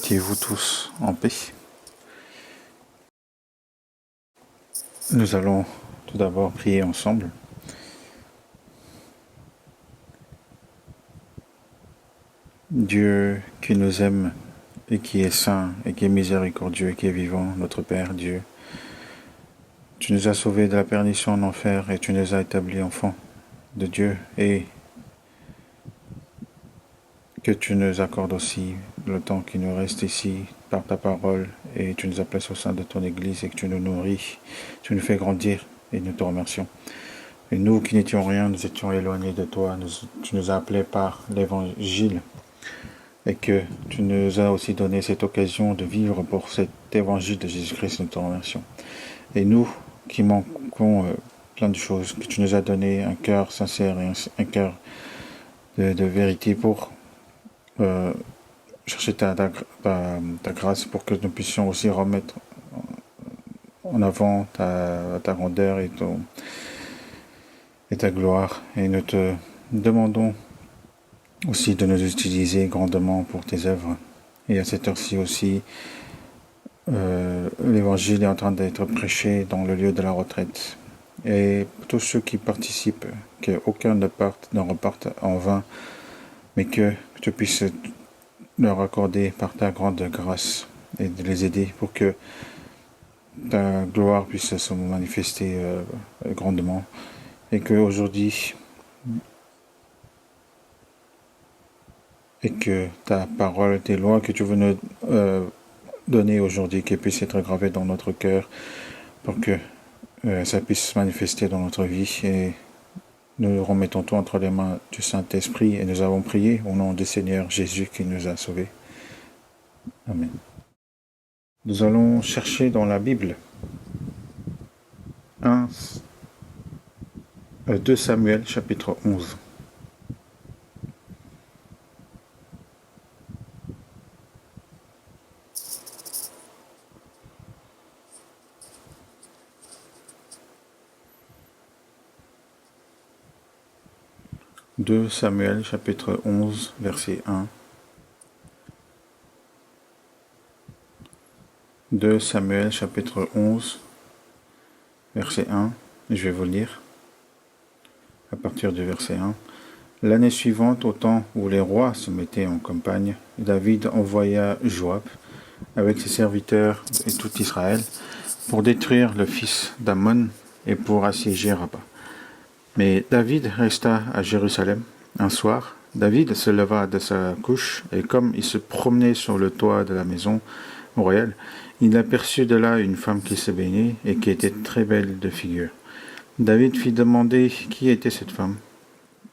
Étiez-vous tous en paix? Nous allons tout d'abord prier ensemble. Dieu qui nous aime et qui est saint et qui est miséricordieux et qui est vivant, notre Père Dieu, tu nous as sauvés de la perdition en enfer et tu nous as établis enfants de Dieu, et que tu nous accordes aussi le temps qui nous reste ici par ta parole, et tu nous as placés au sein de ton Église et que tu nous nourris, tu nous fais grandir et nous te remercions. Et nous qui n'étions rien, nous étions éloignés de toi, tu nous as appelés par l'Évangile, et que tu nous as aussi donné cette occasion de vivre pour cet Évangile de Jésus-Christ, nous te remercions. Et nous qui manquons plein de choses, que tu nous as donné un cœur sincère et un cœur de vérité pour chercher ta grâce, pour que nous puissions aussi remettre en avant ta grandeur et ta gloire. Et nous te demandons aussi de nous utiliser grandement pour tes œuvres. Et à cette heure-ci aussi, l'évangile est en train d'être prêché dans le lieu de la retraite. Et tous ceux qui participent, qu'aucun ne reparte en vain, mais que tu puisses leur accorder par ta grande grâce et de les aider pour que ta gloire puisse se manifester grandement. Et qu'aujourd'hui, et que ta parole, tes lois que tu veux nous donner aujourd'hui, qu'elles puissent être gravées dans notre cœur pour que ça puisse se manifester dans notre vie. Et nous remettons tout entre les mains du Saint-Esprit et nous avons prié au nom du Seigneur Jésus qui nous a sauvés. Amen. Nous allons chercher dans la Bible 2 Samuel chapitre 11. « 2 Samuel chapitre 11 verset 1. 2 Samuel chapitre 11 verset 1. Je vais vous le lire à partir du verset 1. L'année suivante, au temps où les rois se mettaient en campagne, David envoya Joab avec ses serviteurs et tout Israël pour détruire le fils d'Ammon et pour assiéger Rabba. Mais David resta à Jérusalem. Un soir, David se leva de sa couche, et comme il se promenait sur le toit de la maison royale, il aperçut de là une femme qui se baignait et qui était très belle de figure. David fit demander qui était cette femme,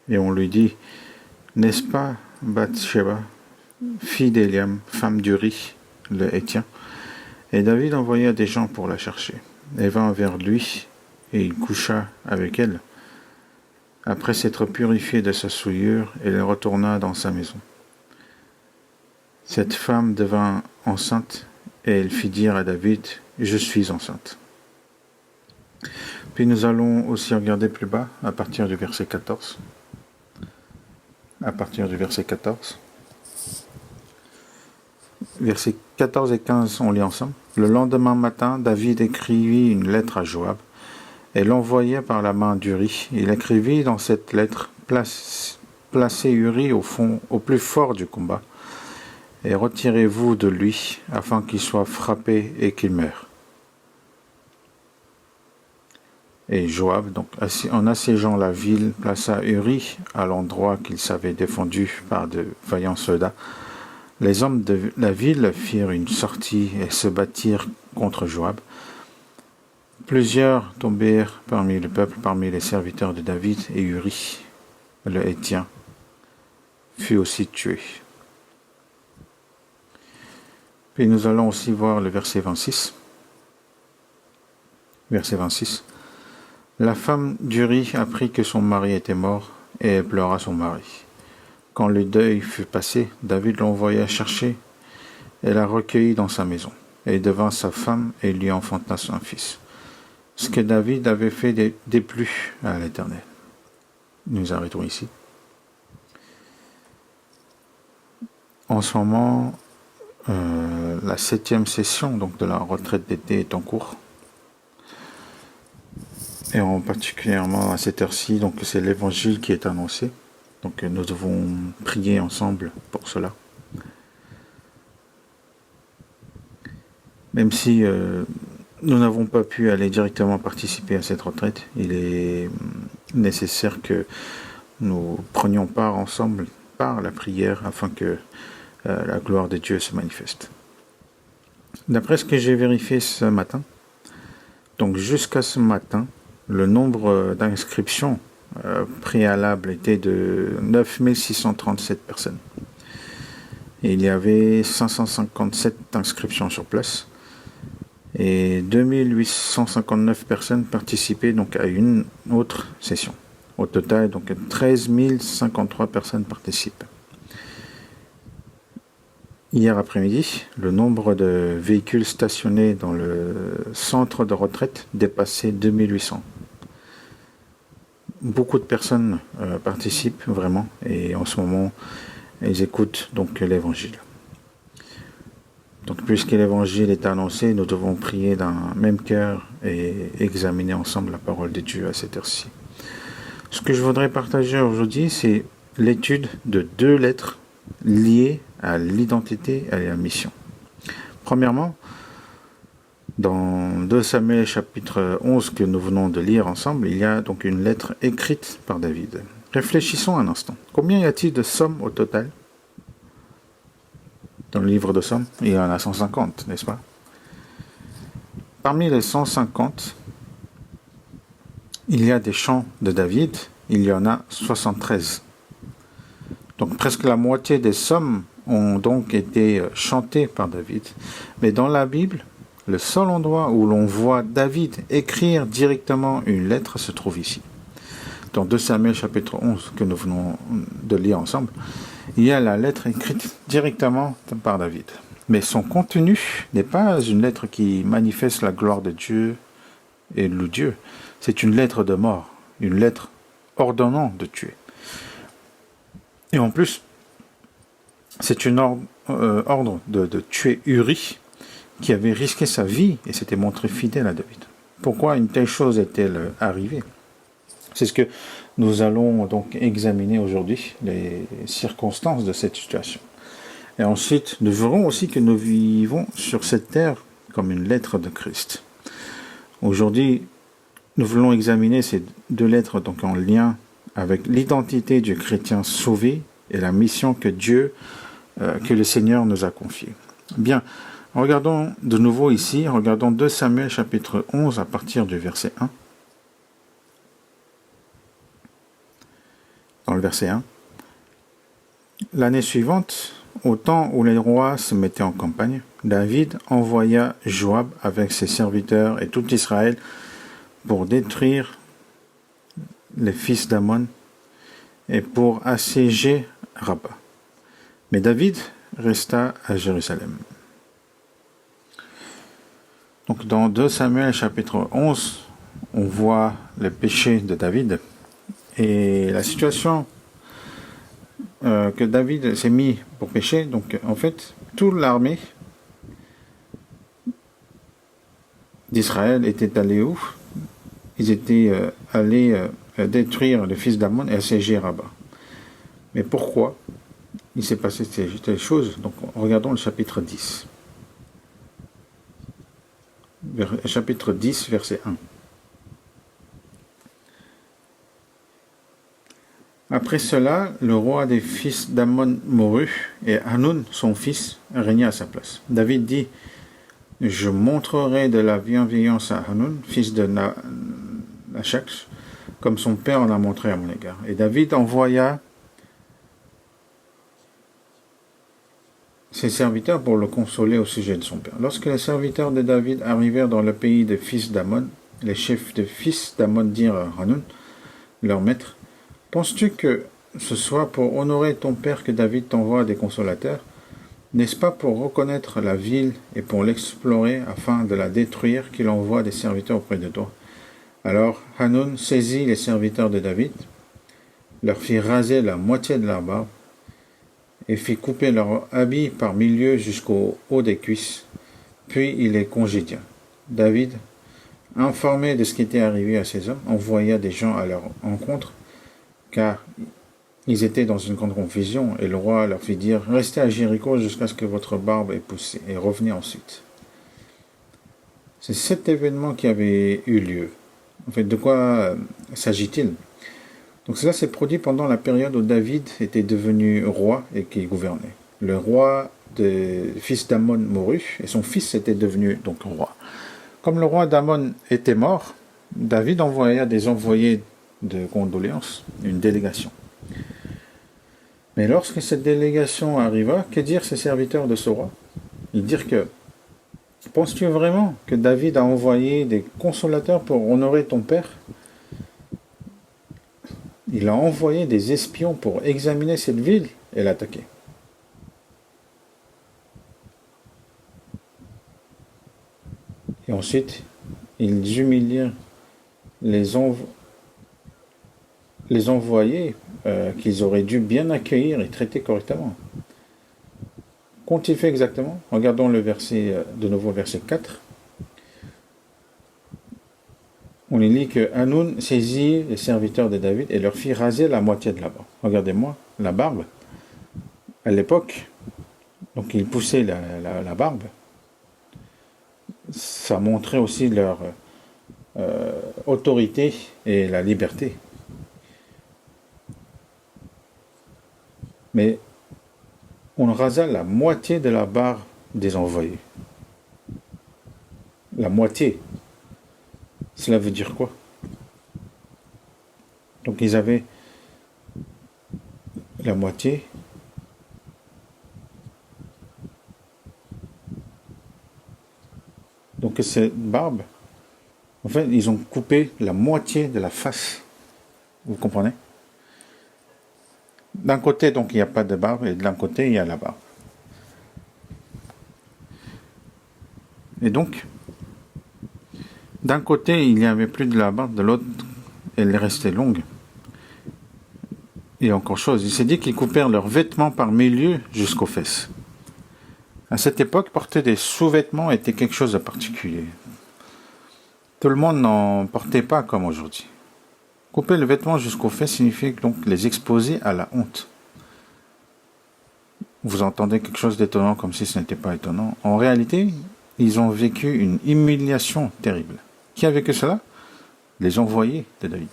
et on lui dit, « N'est-ce pas Bathsheba, fille d'Éliam, femme d'Uri, le Hétien ?» Et David envoya des gens pour la chercher. Elle vint vers lui, et il coucha avec elle. Après s'être purifié de sa souillure, elle retourna dans sa maison. Cette femme devint enceinte, et elle fit dire à David, « Je suis enceinte. » Puis nous allons aussi regarder plus bas, à partir du verset 14. À partir du verset 14. Versets 14 et 15, on lit ensemble. « Le lendemain matin, David écrivit une lettre à Joab, et l'envoya par la main d'Uri. Il écrivit dans cette lettre, placez Uri au plus fort du combat, et retirez-vous de lui, afin qu'il soit frappé et qu'il meure. Et Joab, donc, en assiégeant la ville, plaça Uri à l'endroit qu'il savait défendu par de vaillants soldats. Les hommes de la ville firent une sortie et se battirent contre Joab. Plusieurs tombèrent parmi le peuple, parmi les serviteurs de David, et Uri, le Hétien, fut aussi tué. Puis nous allons aussi voir le verset 26. Verset 26. La femme d'Uri apprit que son mari était mort, et elle pleura son mari. Quand le deuil fut passé, David l'envoya chercher et la recueillit dans sa maison. Elle devint sa femme et lui enfanta un fils. Ce que David avait fait déplut à l'Éternel. Nous arrêtons ici. En ce moment, la 7e session donc, de la retraite d'été est en cours. Et en particulièrement à cette heure-ci, donc c'est l'évangile qui est annoncé. Donc nous devons prier ensemble pour cela. Même si nous n'avons pas pu aller directement participer à cette retraite, il est nécessaire que nous prenions part ensemble par la prière afin que la gloire de Dieu se manifeste. D'après ce que j'ai vérifié ce matin, donc jusqu'à ce matin, le nombre d'inscriptions préalables était de 9637 personnes. Et il y avait 557 inscriptions sur place. Et 2859 personnes participaient donc à une autre session. Au total, donc 13 053 personnes participent. Hier après-midi, le nombre de véhicules stationnés dans le centre de retraite dépassait 2800. Beaucoup de personnes participent vraiment et en ce moment, elles écoutent donc l'évangile. Donc puisque l'évangile est annoncé, nous devons prier d'un même cœur et examiner ensemble la parole de Dieu à cette heure-ci. Ce que je voudrais partager aujourd'hui, c'est l'étude de 2 lettres liées à l'identité et à la mission. Premièrement, dans 2 Samuel chapitre 11 que nous venons de lire ensemble, il y a donc une lettre écrite par David. Réfléchissons un instant. Combien y a-t-il de psaumes au total ? Dans le livre de Psaumes, il y en a 150, n'est-ce pas? Parmi les 150, il y a des chants de David, il y en a 73. Donc presque la moitié des psaumes ont donc été chantés par David. Mais dans la Bible, le seul endroit où l'on voit David écrire directement une lettre se trouve ici. Dans 2 Samuel chapitre 11 que nous venons de lire ensemble, il y a la lettre écrite directement par David. Mais son contenu n'est pas une lettre qui manifeste la gloire de Dieu et le Dieu. C'est une lettre de mort, une lettre ordonnant de tuer. Et en plus, c'est une ordre de tuer Uri, qui avait risqué sa vie et s'était montré fidèle à David. Pourquoi une telle chose est-elle arrivée ? C'est ce que nous allons donc examiner aujourd'hui, les circonstances de cette situation. Et ensuite, nous verrons aussi que nous vivons sur cette terre comme une lettre de Christ. Aujourd'hui, nous voulons examiner ces 2 lettres donc en lien avec l'identité du chrétien sauvé et la mission que que le Seigneur nous a confiée. Bien, regardons de nouveau ici, regardons 2 Samuel chapitre 11 à partir du verset 1. Dans le verset 1. L'année suivante, au temps où les rois se mettaient en campagne, David envoya Joab avec ses serviteurs et tout Israël pour détruire les fils d'Ammon et pour assiéger Rabba. Mais David resta à Jérusalem. Donc dans 2 Samuel chapitre 11, on voit le péché de David et la situation que David s'est mis pour pécher. Donc en fait, toute l'armée d'Israël était allée où? Ils étaient allés détruire le fils d'Ammon et assiéger Rabba. Mais pourquoi il s'est passé telle chose? Donc regardons le chapitre 10. Chapitre 10, verset 1. Après cela, le roi des fils d'Ammon mourut, et Hanoun, son fils, régna à sa place. David dit, « Je montrerai de la bienveillance à Hanoun, fils de Nachash, comme son père en a montré à mon égard. » Et David envoya ses serviteurs pour le consoler au sujet de son père. Lorsque les serviteurs de David arrivèrent dans le pays des fils d'Ammon, les chefs des fils d'Ammon dirent à Hanoun, leur maître, « Penses-tu que ce soit pour honorer ton père que David t'envoie des consolateurs? N'est-ce pas pour reconnaître la ville et pour l'explorer afin de la détruire qu'il envoie des serviteurs auprès de toi? » Alors Hanoun saisit les serviteurs de David, leur fit raser la moitié de leur barbe et fit couper leurs habits par milieu jusqu'au haut des cuisses, puis il les congédia. David, informé de ce qui était arrivé à ces hommes, envoya des gens à leur rencontre, car ils étaient dans une grande confusion, et le roi leur fit dire « Restez à Jéricho jusqu'à ce que votre barbe ait poussé, et revenez ensuite. » C'est cet événement qui avait eu lieu. En fait, de quoi s'agit-il? Donc cela s'est produit pendant la période où David était devenu roi et qui gouvernait. Le roi, fils d'Amon, mourut, et son fils était devenu donc roi. Comme le roi d'Amon était mort, David envoya des envoyés de condoléances, une délégation. Mais lorsque cette délégation arriva, que dirent ces serviteurs de ce roi? Ils dirent que « Penses-tu vraiment que David a envoyé des consolateurs pour honorer ton père? Il a envoyé des espions pour examiner cette ville et l'attaquer. » Et ensuite, ils humilièrent les envoyés qu'ils auraient dû bien accueillir et traiter correctement. Qu'ont-ils fait exactement? Regardons le verset, de nouveau verset 4. On y lit que Hanoun saisit les serviteurs de David et leur fit raser la moitié de la barbe. Regardez-moi, la barbe, à l'époque, donc ils poussaient la barbe. Ça montrait aussi leur autorité et la liberté. Mais on rasa la moitié de la barbe des envoyés. La moitié. Cela veut dire quoi? Donc ils avaient la moitié. Donc cette barbe, en fait, ils ont coupé la moitié de la face. Vous comprenez? D'un côté, donc, il n'y a pas de barbe, et de l'un côté, il y a la barbe. Et donc, d'un côté, il n'y avait plus de la barbe, de l'autre, elle restait longue. Et encore chose, il s'est dit qu'ils coupèrent leurs vêtements par milieu jusqu'aux fesses. À cette époque, porter des sous-vêtements était quelque chose de particulier. Tout le monde n'en portait pas comme aujourd'hui. Couper le vêtement jusqu'aux fesses signifie donc les exposer à la honte. Vous entendez quelque chose d'étonnant comme si ce n'était pas étonnant. En réalité, ils ont vécu une humiliation terrible. Qui a vécu cela? Les envoyés de David.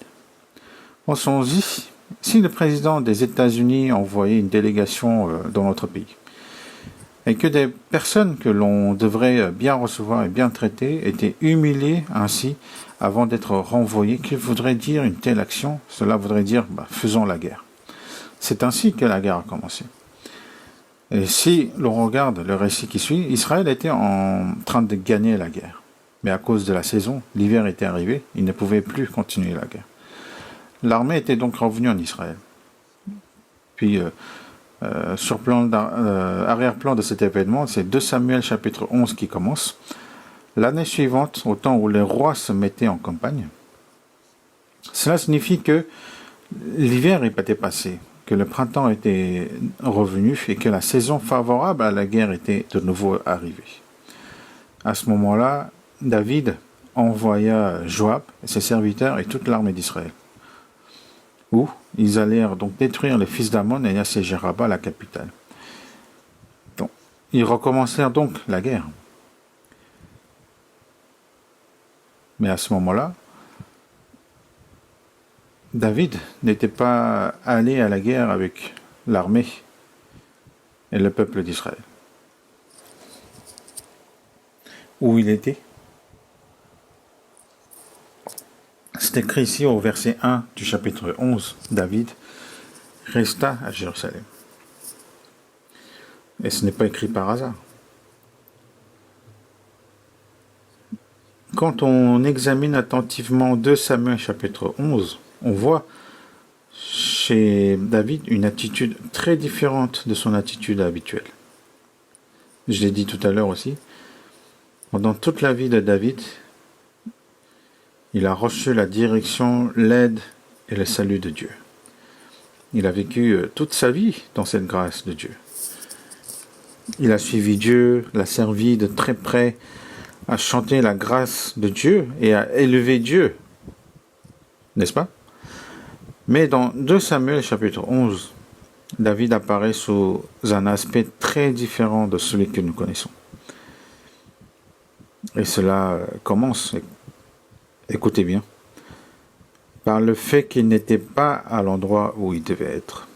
Pensons-y, si le président des États-Unis envoyait une délégation dans notre pays, et que des personnes que l'on devrait bien recevoir et bien traiter étaient humiliées ainsi avant d'être renvoyées, que voudrait dire une telle action? Cela voudrait dire, faisons la guerre. C'est ainsi que la guerre a commencé. Et si l'on regarde le récit qui suit, Israël était en train de gagner la guerre. Mais à cause de la saison, l'hiver était arrivé, il ne pouvait plus continuer la guerre. L'armée était donc revenue en Israël. Puis, arrière-plan de cet événement, c'est 2 Samuel chapitre 11 qui commence. L'année suivante, au temps où les rois se mettaient en campagne, cela signifie que l'hiver était passé, que le printemps était revenu et que la saison favorable à la guerre était de nouveau arrivée. À ce moment-là, David envoya Joab, ses serviteurs et toute l'armée d'Israël, où ils allèrent donc détruire les fils d'Amon et assiéger Rabat, la capitale. Donc, ils recommencèrent donc la guerre. Mais à ce moment-là, David n'était pas allé à la guerre avec l'armée et le peuple d'Israël. Où il était? C'est écrit ici au verset 1 du chapitre 11. David resta à Jérusalem. Et ce n'est pas écrit par hasard. Quand on examine attentivement 2 Samuel chapitre 11, on voit chez David une attitude très différente de son attitude habituelle. Je l'ai dit tout à l'heure aussi. Pendant toute la vie de David, il a reçu la direction, l'aide et le salut de Dieu. Il a vécu toute sa vie dans cette grâce de Dieu. Il a suivi Dieu, l'a servi de très près, a chanté la grâce de Dieu et a élevé Dieu, n'est-ce pas? Mais dans 2 Samuel chapitre 11, David apparaît sous un aspect très différent de celui que nous connaissons. Et cela commence, écoutez bien, par le fait qu'il n'était pas à l'endroit où il devait être.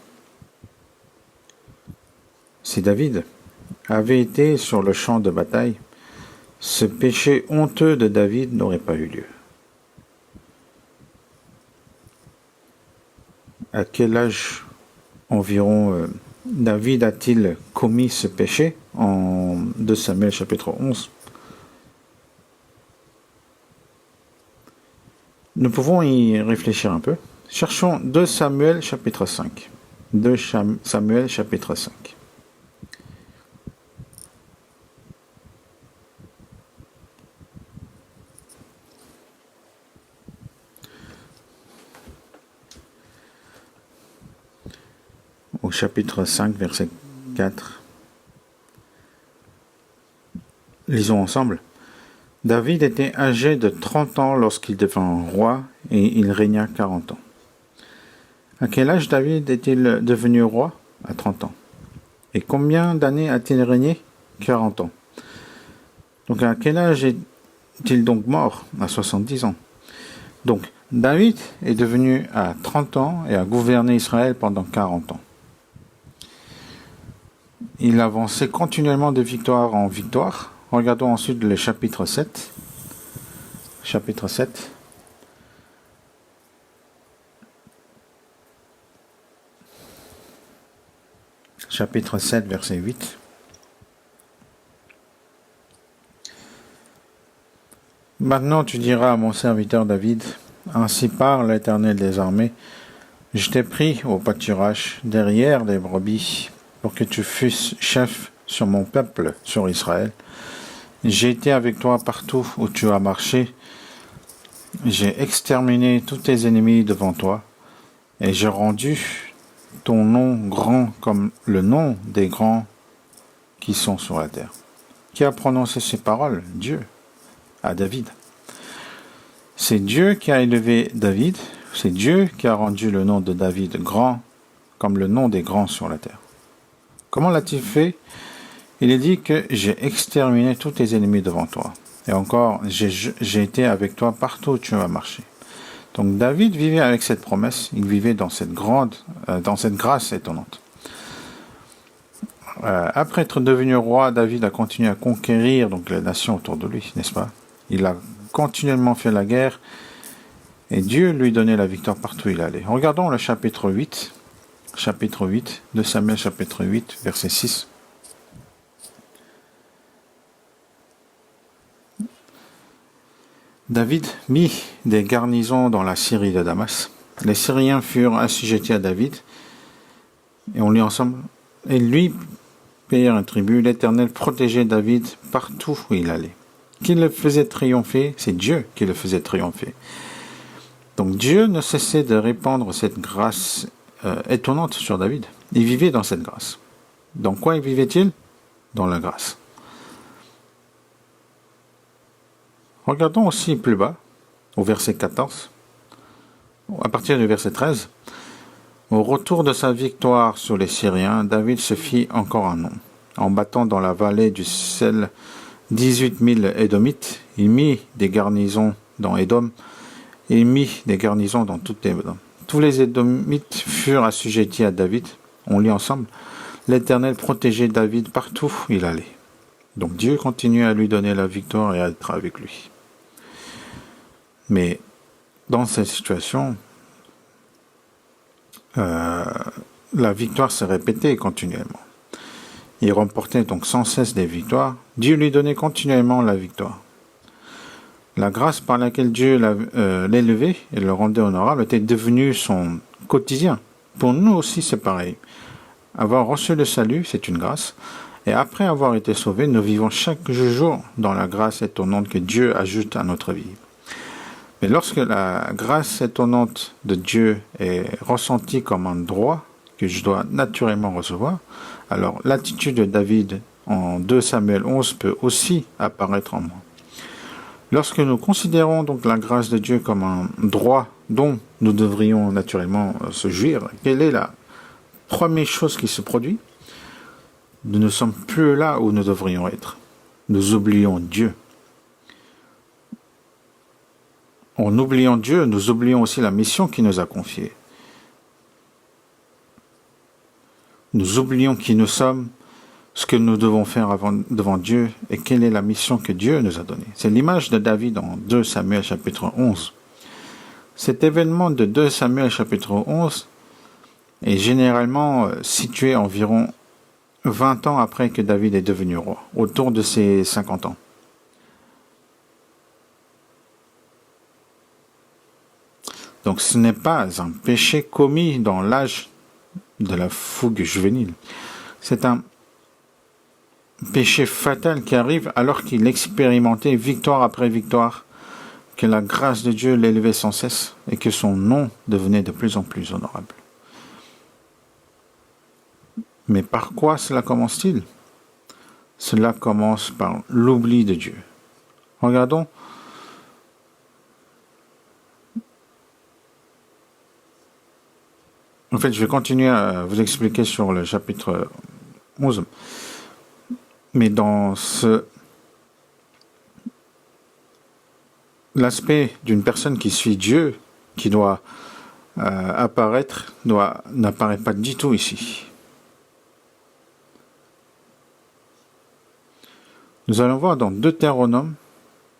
Si David avait été sur le champ de bataille, ce péché honteux de David n'aurait pas eu lieu. À quel âge environ David a-t-il commis ce péché en 2 Samuel chapitre 11? Nous pouvons y réfléchir un peu. Cherchons 2 Samuel chapitre 5. 2 Samuel chapitre 5. Au chapitre 5, verset 4. Lisons ensemble. David était âgé de 30 ans lorsqu'il devint roi et il régna 40 ans. À quel âge David est-il devenu roi? À 30 ans. Et combien d'années a-t-il régné? 40 ans. Donc à quel âge est-il donc mort? À 70 ans. Donc David est devenu à 30 ans et a gouverné Israël pendant 40 ans. Il avançait continuellement de victoire en victoire. Regardons ensuite le chapitre 7. Chapitre 7. Chapitre 7, verset 8. Maintenant tu diras à mon serviteur David, ainsi parle l'Éternel des armées, je t'ai pris au pâturage derrière les brebis, pour que tu fusses chef sur mon peuple, sur Israël. J'ai été avec toi partout où tu as marché. J'ai exterminé tous tes ennemis devant toi, et j'ai rendu ton nom grand comme le nom des grands qui sont sur la terre. Qui a prononcé ces paroles? Dieu, à David. C'est Dieu qui a élevé David, c'est Dieu qui a rendu le nom de David grand comme le nom des grands sur la terre. Comment l'a-t-il fait? Il est dit que j'ai exterminé tous tes ennemis devant toi. Et encore, j'ai été avec toi partout où tu as marché. Donc David vivait avec cette promesse, il vivait dans cette grâce étonnante. Après être devenu roi, David a continué à conquérir donc les nations autour de lui, n'est-ce pas? Il a continuellement fait la guerre et Dieu lui donnait la victoire partout où il allait. Regardons le chapitre 8 de Samuel chapitre 8, verset 6. David mit des garnisons dans la Syrie de Damas. Les Syriens furent assujettis à David et on lit ensemble. Et lui payèrent un tribut. L'Éternel protégeait David partout où il allait. Qui le faisait triompher? C'est Dieu qui le faisait triompher. Donc Dieu ne cessait de répandre cette grâce étonnante sur David. Il vivait dans cette grâce. Dans quoi il vivait-il? Dans la grâce. Regardons aussi plus bas, au verset 14, à partir du verset 13. Au retour de sa victoire sur les Syriens, David se fit encore un nom. En battant dans la vallée du Sel 18 000 Édomites, il mit des garnisons dans Édom, et il mit des garnisons dans toutes les Édom. Tous les Édomites furent assujettis à David. On lit ensemble. L'Éternel protégeait David partout où il allait. Donc Dieu continuait à lui donner la victoire et à être avec lui. Mais dans cette situation, la victoire se répétait continuellement. Il remportait donc sans cesse des victoires. Dieu lui donnait continuellement la victoire. La grâce par laquelle Dieu l'élevait et le rendait honorable était devenue son quotidien. Pour nous aussi, c'est pareil. Avoir reçu le salut, c'est une grâce. Et après avoir été sauvés, nous vivons chaque jour dans la grâce étonnante que Dieu ajoute à notre vie. Mais lorsque la grâce étonnante de Dieu est ressentie comme un droit que je dois naturellement recevoir, alors l'attitude de David en 2 Samuel 11 peut aussi apparaître en moi. Lorsque nous considérons donc la grâce de Dieu comme un droit dont nous devrions naturellement se jouir, quelle est la première chose qui se produit? Nous ne sommes plus là où nous devrions être. Nous oublions Dieu. En oubliant Dieu, nous oublions aussi la mission qu'il nous a confiée. Nous oublions qui nous sommes, ce que nous devons faire devant Dieu et quelle est la mission que Dieu nous a donnée. C'est l'image de David en 2 Samuel chapitre 11. Cet événement de 2 Samuel chapitre 11 est généralement situé environ 20 ans après que David est devenu roi, autour de ses 50 ans. Donc ce n'est pas un péché commis dans l'âge de la fougue juvénile. C'est un péché fatal qui arrive alors qu'il expérimentait victoire après victoire, que la grâce de Dieu l'élevait sans cesse et que son nom devenait de plus en plus honorable. Mais par quoi cela commence-t-il? Cela commence par l'oubli de Dieu. Regardons. En fait, je vais continuer à vous expliquer sur le chapitre 11. Mais dans l'aspect d'une personne qui suit Dieu, qui doit apparaître, n'apparaît pas du tout ici. Nous allons voir dans Deutéronome,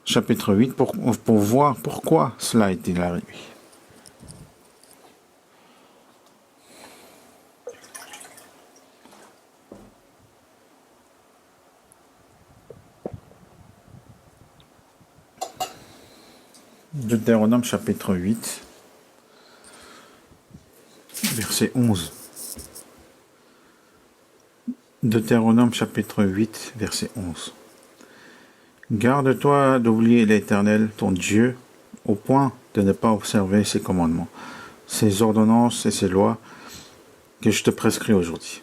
chapitre 8, pour voir pourquoi cela est-il arrivé. Deutéronome chapitre 8, verset 11. Deutéronome chapitre 8, verset 11. Garde-toi d'oublier l'Éternel, ton Dieu, au point de ne pas observer ses commandements, ses ordonnances et ses lois que je te prescris aujourd'hui.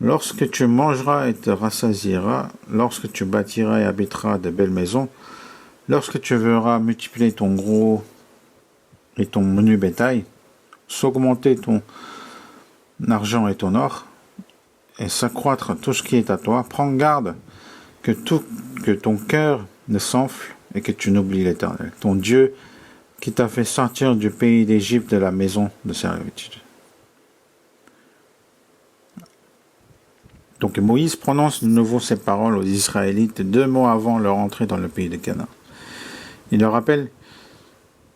Lorsque tu mangeras et te rassasieras, lorsque tu bâtiras et habiteras de belles maisons, lorsque tu verras multiplier ton gros et ton menu bétail, s'augmenter ton argent et ton or, et s'accroître tout ce qui est à toi, prends garde que ton cœur ne s'enfle et que tu n'oublies l'Éternel, ton Dieu qui t'a fait sortir du pays d'Égypte de la maison de servitude. Donc Moïse prononce de nouveau ces paroles aux Israélites 2 mois avant leur entrée dans le pays de Canaan. Il leur rappelle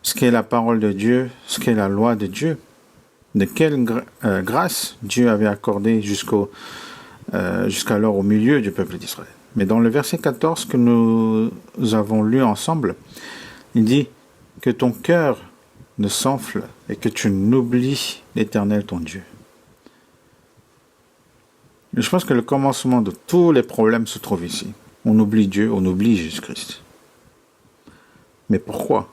ce qu'est la parole de Dieu, ce qu'est la loi de Dieu, de quelle grâce Dieu avait accordé jusqu'alors au milieu du peuple d'Israël. Mais dans le verset 14 que nous avons lu ensemble, il dit que ton cœur ne s'enfle et que tu n'oublies l'Éternel ton Dieu. Et je pense que le commencement de tous les problèmes se trouve ici. On oublie Dieu, on oublie Jésus-Christ. Mais pourquoi?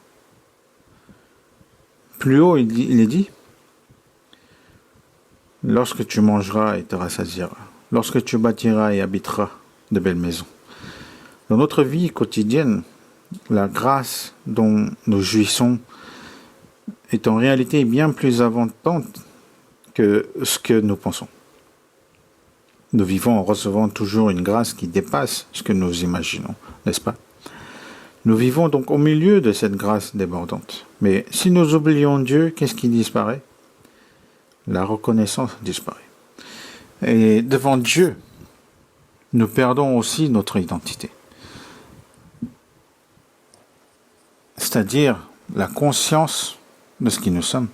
Plus haut, il est dit, lorsque tu mangeras et te rassasieras, lorsque tu bâtiras et habiteras de belles maisons. Dans notre vie quotidienne, la grâce dont nous jouissons est en réalité bien plus abondante que ce que nous pensons. Nous vivons en recevant toujours une grâce qui dépasse ce que nous imaginons, n'est-ce pas? Nous vivons donc au milieu de cette grâce débordante. Mais si nous oublions Dieu, qu'est-ce qui disparaît? La reconnaissance disparaît. Et devant Dieu, nous perdons aussi notre identité. C'est-à-dire la conscience de ce qui nous sommes.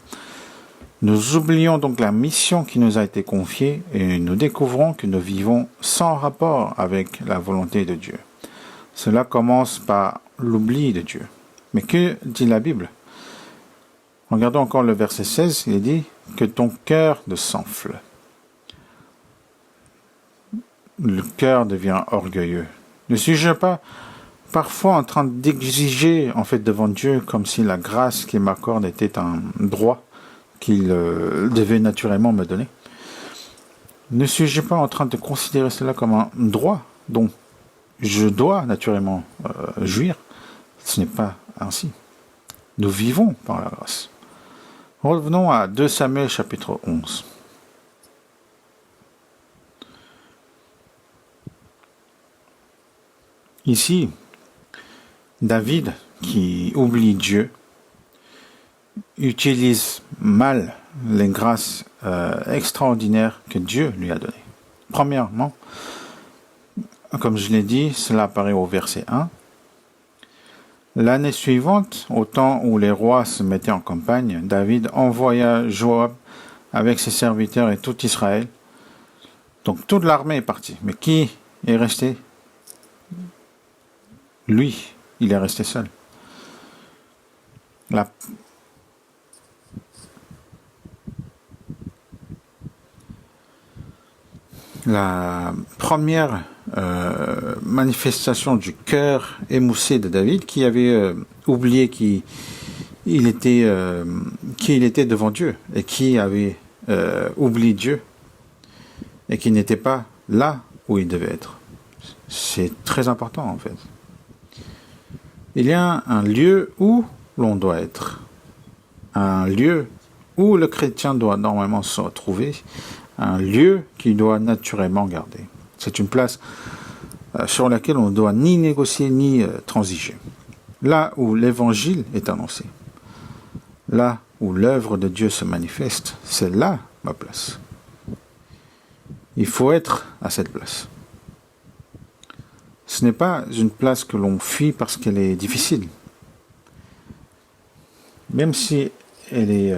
Nous oublions donc la mission qui nous a été confiée et nous découvrons que nous vivons sans rapport avec la volonté de Dieu. Cela commence par l'oubli de Dieu. Mais que dit la Bible? Regardons encore le verset 16, il est dit que ton cœur ne s'enfle. Le cœur devient orgueilleux. Ne suis-je pas parfois en train d'exiger en fait devant Dieu comme si la grâce qu'il m'accorde était un droit qu'il devait naturellement me donner? Ne suis-je pas en train de considérer cela comme un droit dont je dois naturellement jouir? Ce n'est pas ainsi. Nous vivons par la grâce. Revenons à 2 Samuel chapitre 11. Ici, David, qui oublie Dieu, utilise mal les grâces extraordinaires que Dieu lui a données. Premièrement, comme je l'ai dit, cela apparaît au verset 1. L'année suivante, au temps où les rois se mettaient en campagne, David envoya Joab avec ses serviteurs et tout Israël. Donc toute l'armée est partie. Mais qui est resté? Lui, il est resté seul. La première manifestation du cœur émoussé de David, qui avait oublié qui il était devant Dieu et qui avait oublié Dieu et qui n'était pas là où il devait être. C'est très important en fait. Il y a un lieu où l'on doit être, un lieu où le chrétien doit normalement se retrouver, un lieu qu'il doit naturellement garder. C'est une place sur laquelle on ne doit ni négocier ni transiger. Là où l'évangile est annoncé, là où l'œuvre de Dieu se manifeste, c'est là ma place. Il faut être à cette place. Ce n'est pas une place que l'on fuit parce qu'elle est difficile. Même si elle est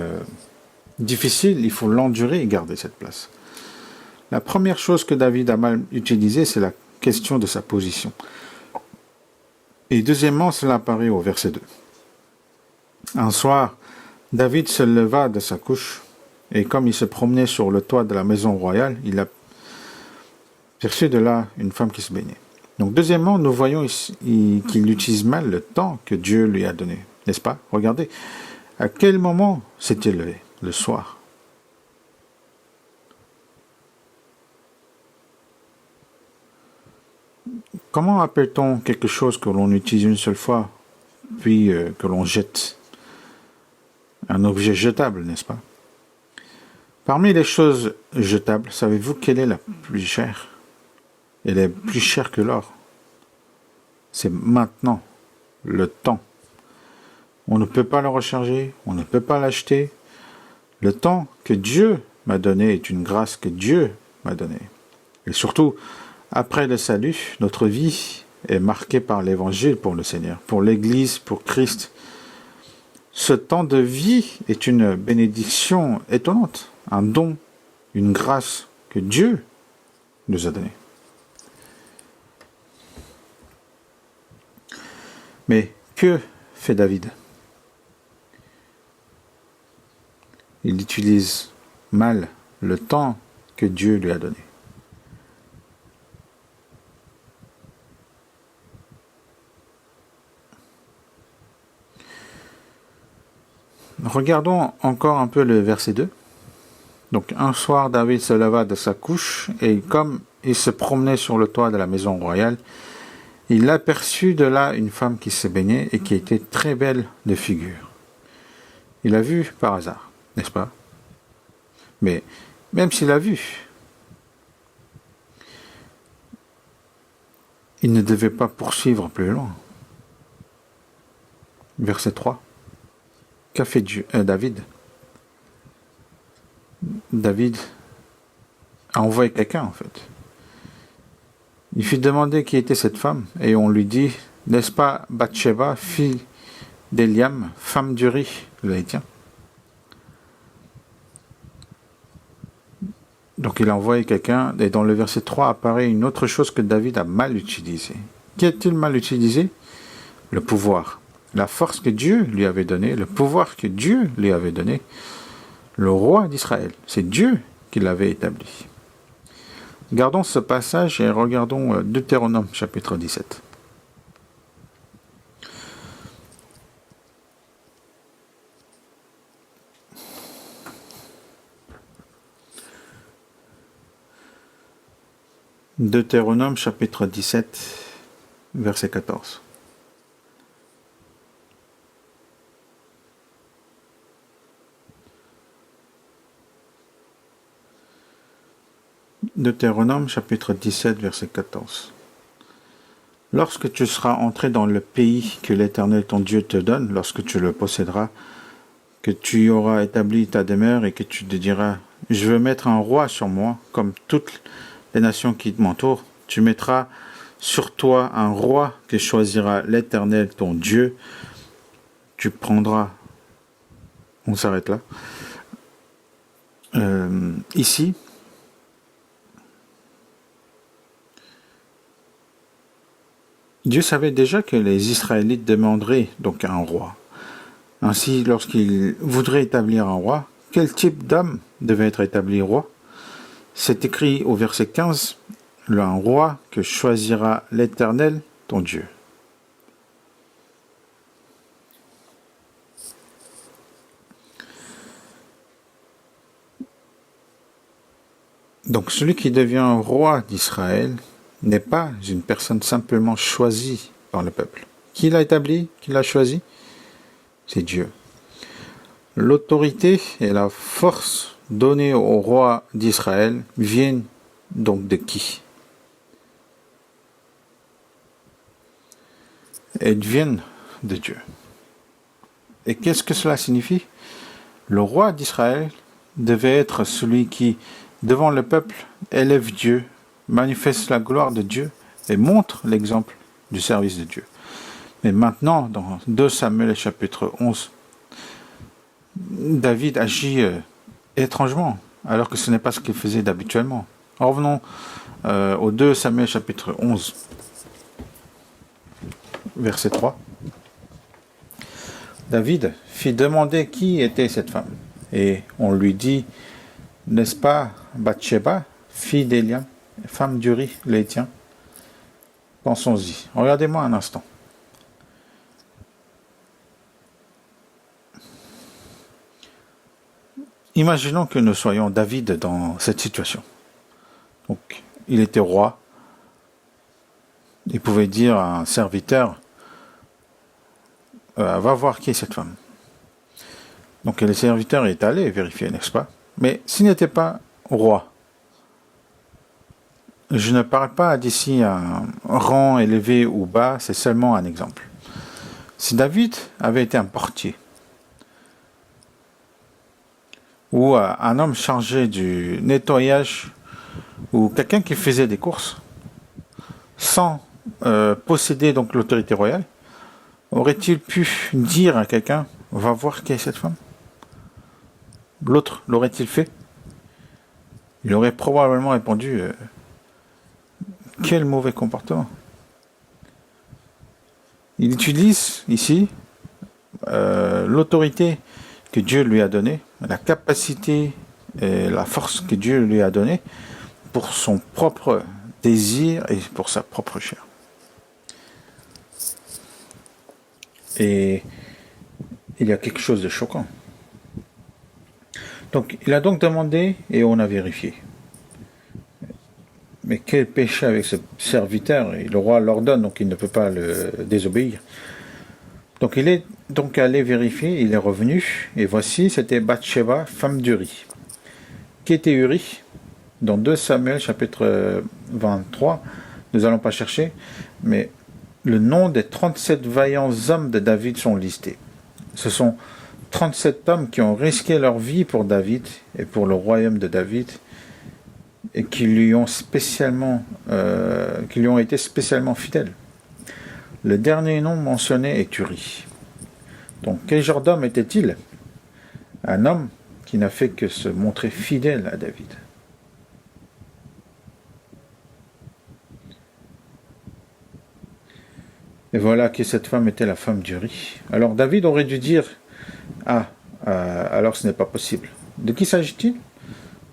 difficile, il faut l'endurer et garder cette place. La première chose que David a mal utilisée, c'est la question de sa position. Et deuxièmement, cela apparaît au verset 2. Un soir, David se leva de sa couche, et comme il se promenait sur le toit de la maison royale, il a perçu de là une femme qui se baignait. Donc deuxièmement, nous voyons qu'il utilise mal le temps que Dieu lui a donné, n'est-ce pas? Regardez, à quel moment s'est-il levé? Le soir. Comment appelle-t-on quelque chose que l'on utilise une seule fois, puis que l'on jette? Un objet jetable, n'est-ce pas? Parmi les choses jetables, savez-vous quelle est la plus chère? Elle est plus chère que l'or. C'est maintenant, le temps. On ne peut pas le recharger, on ne peut pas l'acheter. Le temps que Dieu m'a donné est une grâce que Dieu m'a donnée. Et surtout, après le salut, notre vie est marquée par l'évangile pour le Seigneur, pour l'Église, pour Christ. Ce temps de vie est une bénédiction étonnante, un don, une grâce que Dieu nous a donnée. Mais que fait David? Il utilise mal le temps que Dieu lui a donné. Regardons encore un peu le verset 2. Donc un soir, David se leva de sa couche, et comme il se promenait sur le toit de la maison royale, il aperçut de là une femme qui se baignait et qui était très belle de figure. Il l'a vue par hasard, n'est-ce pas? Mais même s'il l'a vue, il ne devait pas poursuivre plus loin. Verset 3. Qu'a fait David? David a envoyé quelqu'un, en fait. Il fit demander qui était cette femme, et on lui dit, n'est-ce pas Bathsheba, fille d'Eliam, femme d'Uri, le Héthien? Donc il a envoyé quelqu'un, et dans le verset 3 apparaît une autre chose que David a mal utilisée. Qu'a-t-il mal utilisé? Le pouvoir. La force que Dieu lui avait donnée, le pouvoir que Dieu lui avait donné, le roi d'Israël. C'est Dieu qui l'avait établi. Gardons ce passage et regardons Deutéronome chapitre 17. Deutéronome chapitre 17, verset 14. Deutéronome chapitre 17, verset 14. Lorsque tu seras entré dans le pays que l'Éternel ton Dieu te donne, lorsque tu le posséderas, que tu y auras établi ta demeure et que tu te diras, je veux mettre un roi sur moi, comme toutes les nations qui m'entourent, tu mettras sur toi un roi que choisira l'Éternel ton Dieu. Tu prendras, on s'arrête là. Ici, Dieu savait déjà que les Israélites demanderaient donc un roi. Ainsi, lorsqu'ils voudraient établir un roi, quel type d'homme devait être établi roi? C'est écrit au verset 15, un roi que choisira l'Éternel, ton Dieu. Donc celui qui devient roi d'Israël n'est pas une personne simplement choisie par le peuple. Qui l'a établi? Qui l'a choisi? C'est Dieu. L'autorité et la force données au roi d'Israël viennent donc de qui? Elles viennent de Dieu. Et qu'est-ce que cela signifie? Le roi d'Israël devait être celui qui, devant le peuple, élève Dieu, manifeste la gloire de Dieu et montre l'exemple du service de Dieu. Mais maintenant, dans 2 Samuel chapitre 11, David agit étrangement, alors que ce n'est pas ce qu'il faisait d'habituellement. Revenons au 2 Samuel chapitre 11, verset 3. David fit demander qui était cette femme. Et on lui dit, n'est-ce pas Bathsheba, fille d'Éliam, femme d'Uri, l'Héthien? Pensons-y. Regardez-moi un instant. Imaginons que nous soyons David dans cette situation. Donc, il était roi. Il pouvait dire à un serviteur, va voir qui est cette femme. Donc le serviteur est allé vérifier, n'est-ce pas? Mais s'il n'était pas roi, je ne parle pas d'ici un rang élevé ou bas, c'est seulement un exemple. Si David avait été un portier, ou un homme chargé du nettoyage, ou quelqu'un qui faisait des courses, sans posséder donc l'autorité royale, aurait-il pu dire à quelqu'un, va voir qui est cette femme? L'autre l'aurait-il fait? Il aurait probablement répondu, quel mauvais comportement. Il utilise ici l'autorité que Dieu lui a donnée, la capacité et la force que Dieu lui a donnée pour son propre désir et pour sa propre chair. Et il y a quelque chose de choquant. Donc, il a donc demandé et on a vérifié. Mais quel péché avec ce serviteur? Et le roi l'ordonne, donc il ne peut pas le désobéir. Donc, il est donc allé vérifier, il est revenu, et voici, c'était Bathsheba, femme d'Uri. Qui était Uri? Dans 2 Samuel, chapitre 23, nous n'allons pas chercher, mais le nom des 37 vaillants hommes de David sont listés. Ce sont 37 hommes qui ont risqué leur vie pour David et pour le royaume de David et qui lui ont été spécialement fidèles. Le dernier nom mentionné est Uri. Donc, quel genre d'homme était-il? Un homme qui n'a fait que se montrer fidèle à David. Et voilà que cette femme était la femme d'Uri. Alors David aurait dû dire, alors ce n'est pas possible. De qui s'agit-il?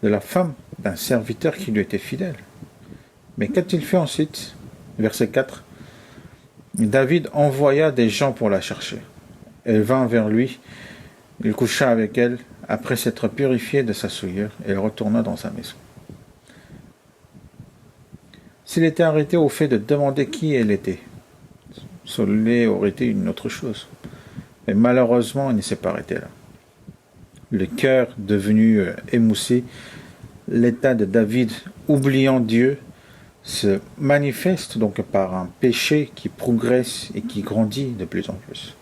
De la femme d'un serviteur qui lui était fidèle. Mais qu'a-t-il fait ensuite? Verset 4. David envoya des gens pour la chercher. Elle vint vers lui, il coucha avec elle, après s'être purifié de sa souillure, et elle retourna dans sa maison. s'il était arrêté au fait de demander qui elle était, cela aurait été une autre chose. Mais malheureusement, il ne s'est pas arrêté là. Le cœur devenu émoussé, l'état de David oubliant Dieu, se manifeste donc par un péché qui progresse et qui grandit de plus en plus.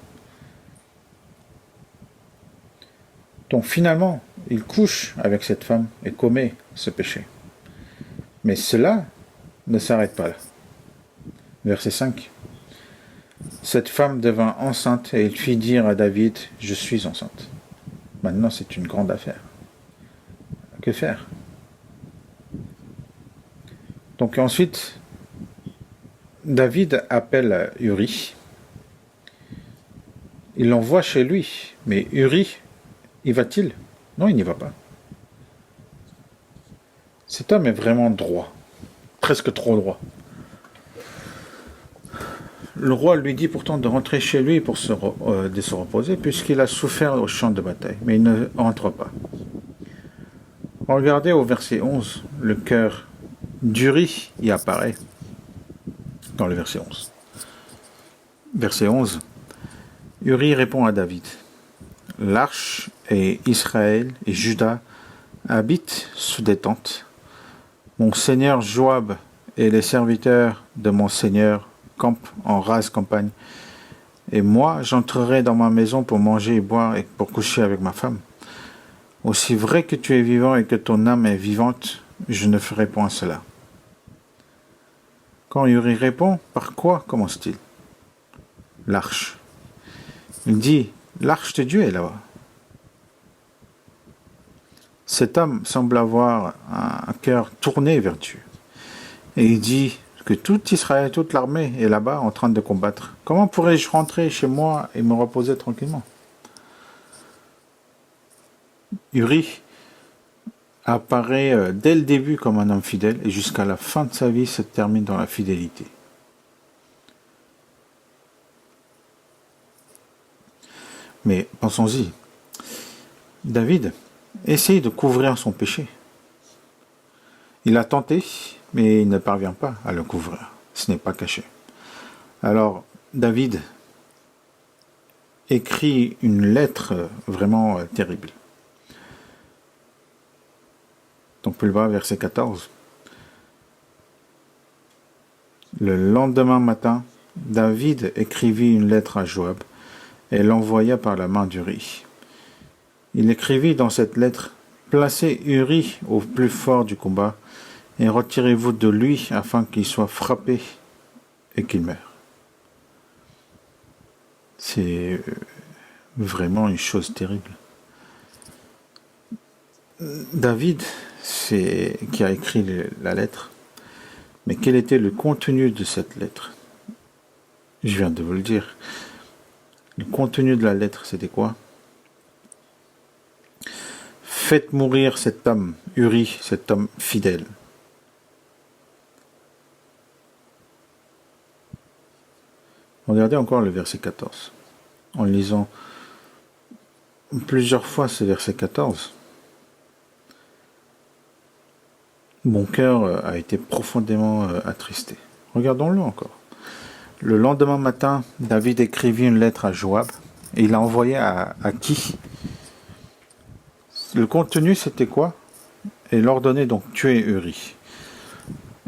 Donc finalement, il couche avec cette femme et commet ce péché. Mais cela ne s'arrête pas là. Verset 5. Cette femme devint enceinte et il fit dire à David, je suis enceinte. Maintenant, c'est une grande affaire. Que faire? Donc ensuite, David appelle Uri. Il l'envoie chez lui. Mais Uri, y va-t-il? Non, il n'y va pas. Cet homme est vraiment droit. Presque trop droit. Le roi lui dit pourtant de rentrer chez lui pour de se reposer, puisqu'il a souffert au champ de bataille. Mais il ne rentre pas. Regardez au verset 11, le cœur d'Uri y apparaît dans le verset 11. Verset 11. Uri répond à David. L'arche et Israël et Juda habitent sous des tentes. Mon seigneur Joab et les serviteurs de mon seigneur campent en rase campagne. Et moi, j'entrerai dans ma maison pour manger et boire et pour coucher avec ma femme. Aussi vrai que tu es vivant et que ton âme est vivante, je ne ferai point cela. Quand Uri répond, par quoi commence-t-il? L'arche. Il dit, l'arche de Dieu est là-bas. Cet homme semble avoir un cœur tourné vers Dieu. Et il dit que tout Israël, toute l'armée est là-bas en train de combattre. Comment pourrais-je rentrer chez moi et me reposer tranquillement? Uri apparaît dès le début comme un homme fidèle et jusqu'à la fin de sa vie se termine dans la fidélité. Mais pensons-y. David essaye de couvrir son péché. Il a tenté, mais il ne parvient pas à le couvrir. Ce n'est pas caché. Alors, David écrit une lettre vraiment terrible. Donc, plus bas, verset 14. Le lendemain matin, David écrivit une lettre à Joab et l'envoya par la main d'Uri. Il écrivit dans cette lettre, « Placez Uri au plus fort du combat et retirez-vous de lui afin qu'il soit frappé et qu'il meure. » C'est vraiment une chose terrible. David, c'est qui a écrit la lettre, mais quel était le contenu de cette lettre? Je viens de vous le dire. Le contenu de la lettre, c'était quoi? Faites mourir cet homme, Uri, cet homme fidèle. Regardez encore le verset 14. En lisant plusieurs fois ce verset 14, mon cœur a été profondément attristé. Regardons-le encore. Le lendemain matin, David écrivit une lettre à Joab et il l'a envoyée à qui? Le contenu, c'était quoi? Et il ordonnait donc tuer Uri.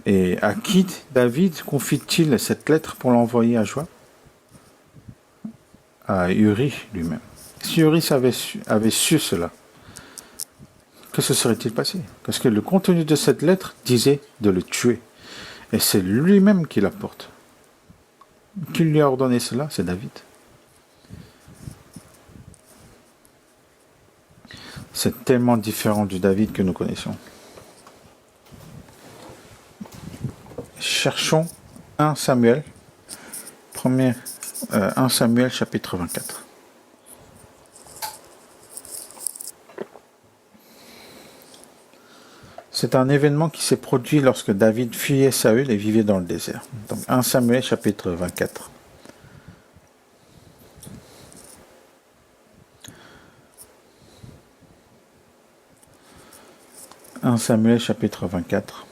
Et à qui David confie-t-il cette lettre pour l'envoyer à Joab? À Uri lui-même. Si Uri avait su cela, que se serait-il passé? Parce que le contenu de cette lettre disait de le tuer. Et c'est lui-même qui la porte. Qui lui a ordonné cela? C'est David. C'est tellement différent du David que nous connaissons. Cherchons 1 Samuel, 1 Samuel chapitre 24. C'est un événement qui s'est produit lorsque David fuyait Saül et vivait dans le désert. Donc 1 Samuel chapitre 24. « 1 Samuel chapitre 24.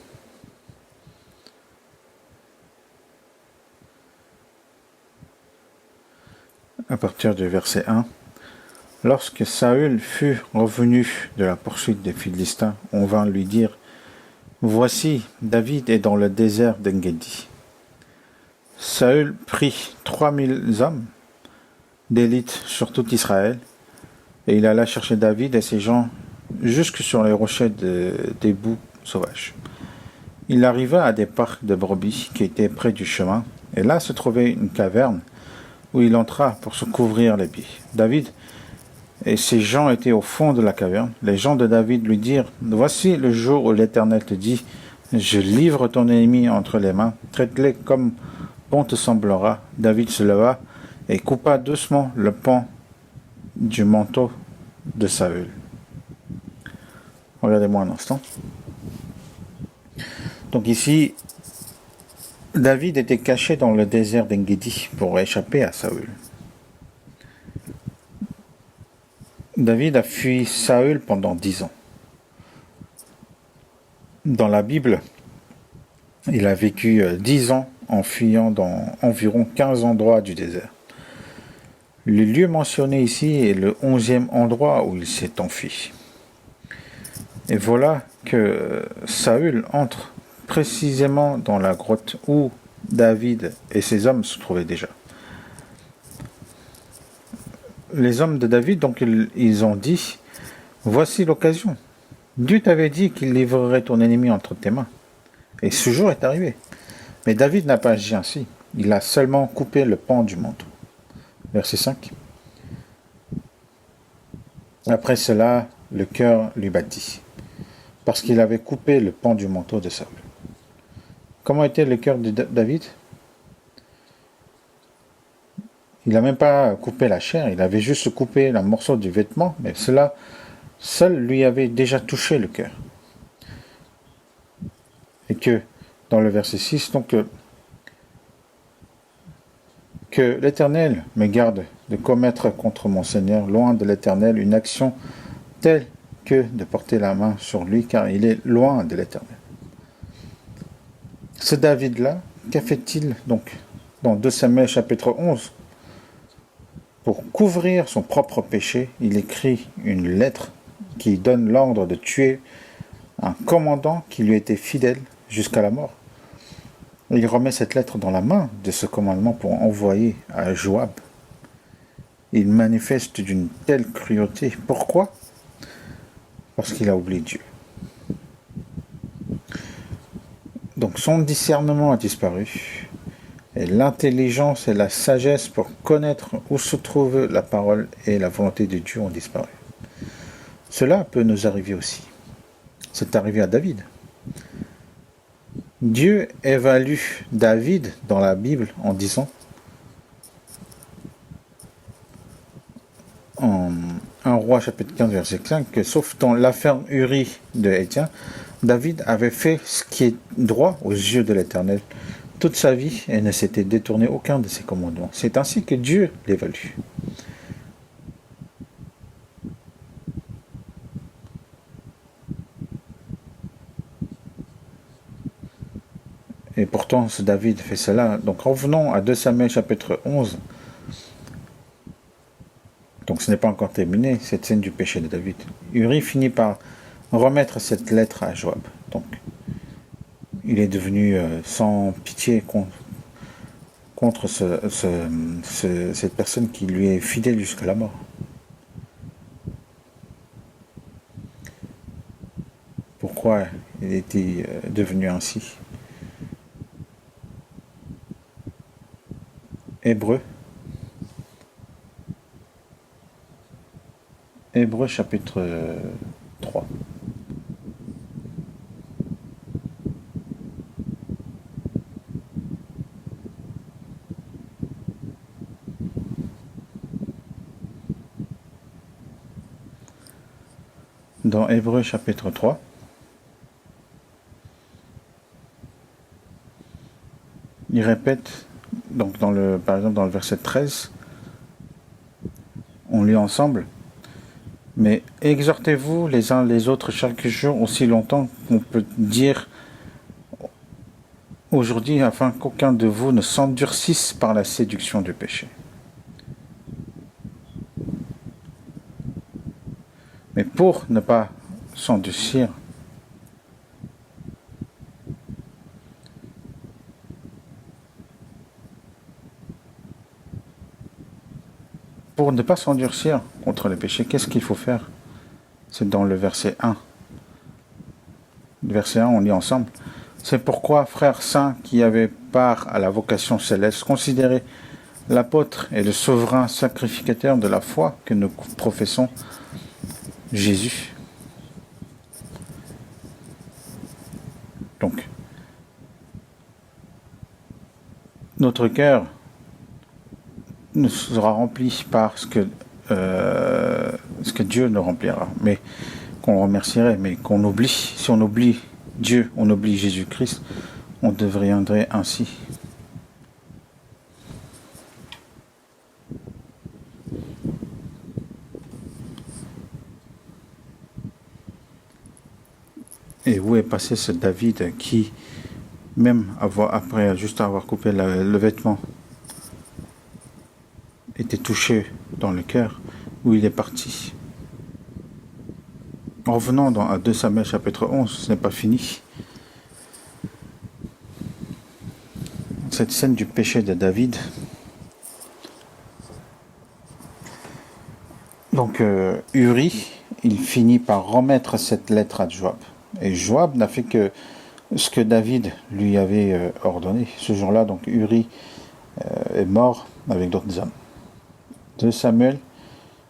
à partir du verset 1. Lorsque Saül fut revenu de la poursuite des Philistins, on vint lui dire: Voici, David est dans le désert d'Engedi. Saül prit 3000 hommes d'élite sur tout Israël, et il alla chercher David et ses gens jusque sur les rochers des boues sauvages. Il arriva à des parcs de brebis qui étaient près du chemin, et là se trouvait une caverne où il entra pour se couvrir les pieds. David et ses gens étaient au fond de la caverne. Les gens de David lui dirent: Voici le jour où l'Éternel te dit: Je livre ton ennemi entre les mains, traite-les comme bon te semblera. David se leva et coupa doucement le pan du manteau de Saül. Regardez-moi un instant. Donc ici, David était caché dans le désert d'Engedi pour échapper à Saül. David a fui Saül pendant 10 ans. Dans la Bible, il a vécu 10 ans en fuyant dans environ 15 endroits du désert. Le lieu mentionné ici est le 11e endroit où il s'est enfui. Et voilà que Saül entre précisément dans la grotte où David et ses hommes se trouvaient déjà. Les hommes de David, donc, ils ont dit: Voici l'occasion. Dieu t'avait dit qu'il livrerait ton ennemi entre tes mains. Et ce jour est arrivé. Mais David n'a pas agi ainsi. Il a seulement coupé le pan du manteau. Verset 5. Après cela, le cœur lui battit, parce qu'il avait coupé le pan du manteau de Saül. Comment était le cœur de David? Il n'a même pas coupé la chair, il avait juste coupé un morceau du vêtement, mais cela seul lui avait déjà touché le cœur. Et que, dans le verset 6, donc, que l'Éternel me garde de commettre contre mon Seigneur, loin de l'Éternel, une action telle que de porter la main sur lui, car il est loin de l'Éternel. Ce David-là, qu'a fait-il donc dans 2 Samuel chapitre 11? Pour couvrir son propre péché, il écrit une lettre qui donne l'ordre de tuer un commandant qui lui était fidèle jusqu'à la mort. Il remet cette lettre dans la main de ce commandement pour envoyer à Joab. Il manifeste d'une telle cruauté. Pourquoi? Parce qu'il a oublié Dieu. Donc son discernement a disparu, et l'intelligence et la sagesse pour connaître où se trouve la parole et la volonté de Dieu ont disparu. Cela peut nous arriver aussi. C'est arrivé à David. Dieu évalue David dans la Bible en disant, en 1 Roi chapitre 15 verset 5, que sauf dans l'affaire Uri de Héthien, David avait fait ce qui est droit aux yeux de l'Éternel toute sa vie et ne s'était détourné aucun de ses commandements. C'est ainsi que Dieu l'évalue. Et pourtant, ce David fait cela. Donc revenons à 2 Samuel chapitre 11. Donc ce n'est pas encore terminé, cette scène du péché de David. Uri finit par remettre cette lettre à Joab. Donc il est devenu sans pitié contre cette personne qui lui est fidèle jusqu'à la mort. Pourquoi il était devenu ainsi? Hébreux chapitre 3. Dans Hébreux chapitre 3, il répète, donc par exemple dans le verset 13, on lit ensemble: Mais exhortez-vous les uns les autres chaque jour aussi longtemps qu'on peut dire aujourd'hui, afin qu'aucun de vous ne s'endurcisse par la séduction du péché. Mais pour ne pas s'endurcir, contre les péchés, qu'est-ce qu'il faut faire? C'est dans le verset 1. Le verset 1, on lit ensemble. C'est pourquoi, frères saints qui avaient part à la vocation céleste, considérez l'apôtre et le souverain sacrificateur de la foi que nous professons, Jésus. Donc, notre cœur ne sera rempli par ce que Dieu nous remplira, mais qu'on remercierait, mais qu'on oublie. Si on oublie Dieu, on oublie Jésus-Christ, on deviendrait ainsi. Et où est passé ce David qui, même juste avoir coupé le vêtement, était touché dans le cœur, où il est parti? En revenant à 2 Samuel chapitre 11, ce n'est pas fini. Cette scène du péché de David. Donc Uri, il finit par remettre cette lettre à Joab. Et Joab n'a fait que ce que David lui avait ordonné. Ce jour-là, donc Uri est mort avec d'autres hommes. 2 Samuel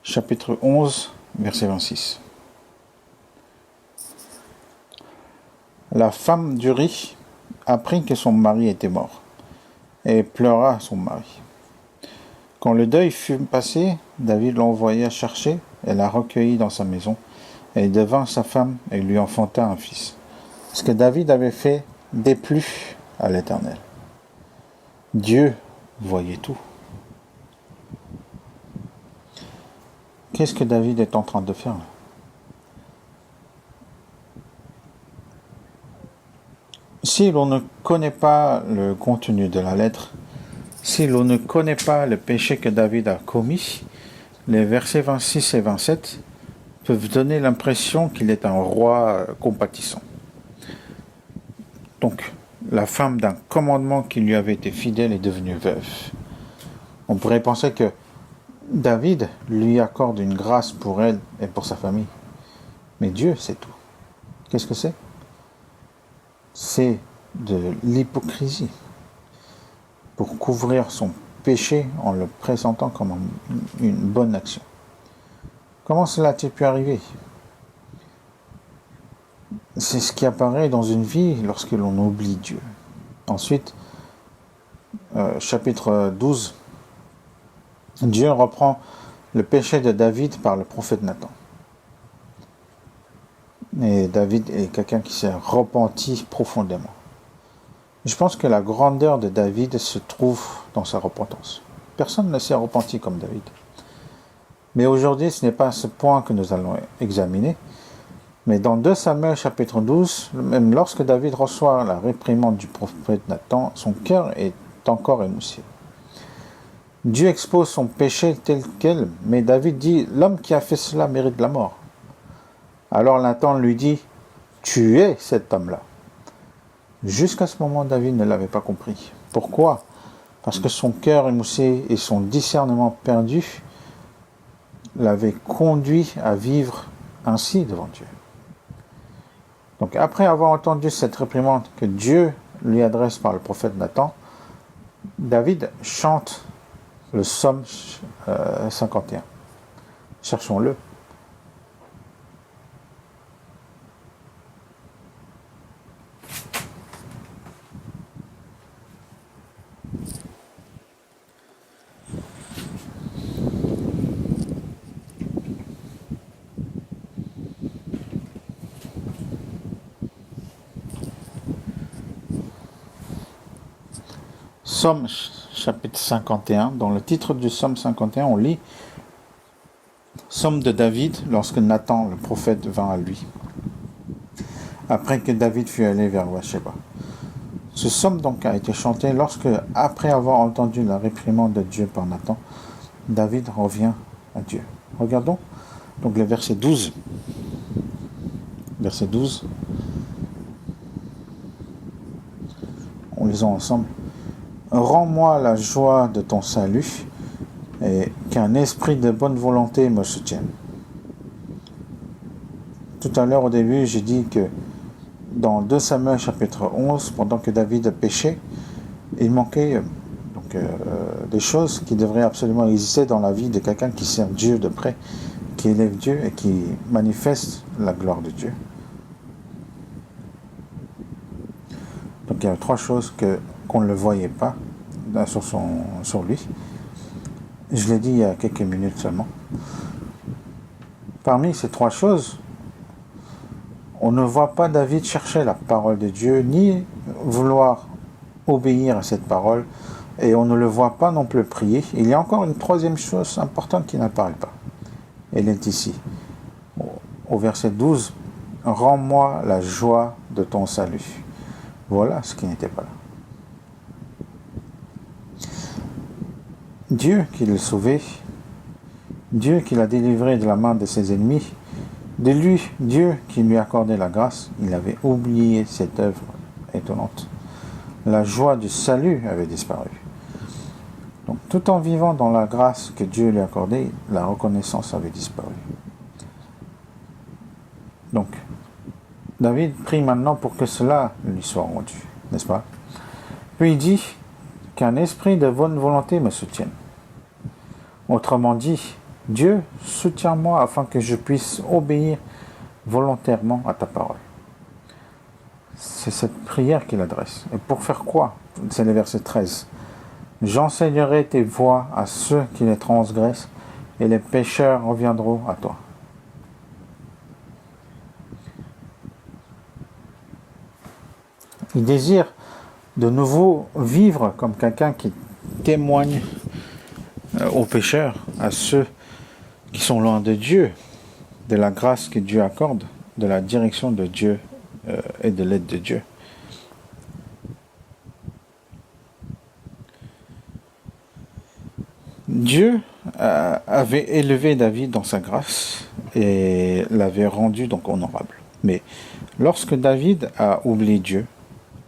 chapitre 11, verset 26. La femme d'Uri apprit que son mari était mort et pleura son mari. Quand le deuil fut passé, David l'envoya chercher et la recueillit dans sa maison. Elle devint sa femme et lui enfanta un fils. Ce que David avait fait déplut à l'Éternel. Dieu voyait tout. Qu'est-ce que David est en train de faire là? Si l'on ne connaît pas le contenu de la lettre, si l'on ne connaît pas le péché que David a commis, les versets 26 et 27 peuvent donner l'impression qu'il est un roi compatissant. Donc, la femme d'un commandement qui lui avait été fidèle est devenue veuve. On pourrait penser que David lui accorde une grâce pour elle et pour sa famille. Mais Dieu, c'est tout. Qu'est-ce que c'est? C'est de l'hypocrisie. Pour couvrir son péché en le présentant comme une bonne action. Comment cela a-t-il pu arriver? C'est ce qui apparaît dans une vie lorsque l'on oublie Dieu. Ensuite, chapitre 12, Dieu reprend le péché de David par le prophète Nathan. Et David est quelqu'un qui s'est repenti profondément. Je pense que la grandeur de David se trouve dans sa repentance. Personne ne s'est repenti comme David. Mais aujourd'hui, ce n'est pas ce point que nous allons examiner. Mais dans 2 Samuel chapitre 12, même lorsque David reçoit la réprimande du prophète Nathan, son cœur est encore émoussé. Dieu expose son péché tel quel, mais David dit « L'homme qui a fait cela mérite la mort ». Alors Nathan lui dit « Tu es cet homme-là ». Jusqu'à ce moment, David ne l'avait pas compris. Pourquoi? Parce que son cœur émoussé et son discernement perdu l'avaient conduit à vivre ainsi devant Dieu. Donc après avoir entendu cette réprimande que Dieu lui adresse par le prophète Nathan, David chante le psaume 51. Cherchons-le. Psaume chapitre 51, dans le titre du psaume 51, on lit « Psaume de David lorsque Nathan, le prophète, vint à lui, après que David fut allé vers Bathsheba. » Ce psaume donc a été chanté lorsque, après avoir entendu la réprimande de Dieu par Nathan, David revient à Dieu. Regardons Donc le verset 12. Verset 12. On les a ensemble. Rends-moi la joie de ton salut et qu'un esprit de bonne volonté me soutienne. Tout à l'heure au début, j'ai dit que dans 2 Samuel chapitre 11, pendant que David péchait, il manquait des choses qui devraient absolument exister dans la vie de quelqu'un qui sert Dieu de près, qui élève Dieu et qui manifeste la gloire de Dieu. Donc il y a 3 choses qu'on ne le voyait pas sur lui. Je l'ai dit il y a quelques minutes seulement. Parmi ces 3 choses, on ne voit pas David chercher la parole de Dieu, ni vouloir obéir à cette parole, et on ne le voit pas non plus prier. Il y a encore une 3e chose importante qui n'apparaît pas. Elle est ici, au verset 12. « Rends-moi la joie de ton salut. » Voilà ce qui n'était pas là. Dieu qui l'a sauvé, Dieu qui l'a délivré de la main de ses ennemis, de lui, Dieu qui lui accordait la grâce, il avait oublié cette œuvre étonnante. La joie du salut avait disparu. Donc, tout en vivant dans la grâce que Dieu lui accordait, la reconnaissance avait disparu. Donc, David prie maintenant pour que cela lui soit rendu, n'est-ce pas? Puis il dit qu'un esprit de bonne volonté me soutienne. Autrement dit, Dieu, soutiens-moi afin que je puisse obéir volontairement à ta parole. C'est cette prière qu'il adresse. Et pour faire quoi? C'est le verset 13. J'enseignerai tes voies à ceux qui les transgressent, et les pécheurs reviendront à toi. Il désire de nouveau vivre comme quelqu'un qui témoigne aux pécheurs, à ceux qui sont loin de Dieu, de la grâce que Dieu accorde, de la direction de Dieu et de l'aide de Dieu. Dieu avait élevé David dans sa grâce et l'avait rendu donc honorable. Mais lorsque David a oublié Dieu,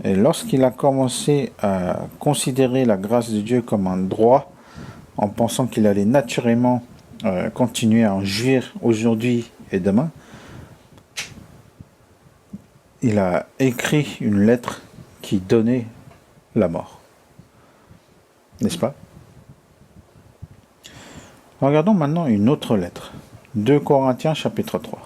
et lorsqu'il a commencé à considérer la grâce de Dieu comme un droit, en pensant qu'il allait naturellement continuer à en jouir aujourd'hui et demain, il a écrit une lettre qui donnait la mort. N'est-ce pas? Regardons maintenant une autre lettre. 2 Corinthiens chapitre 3.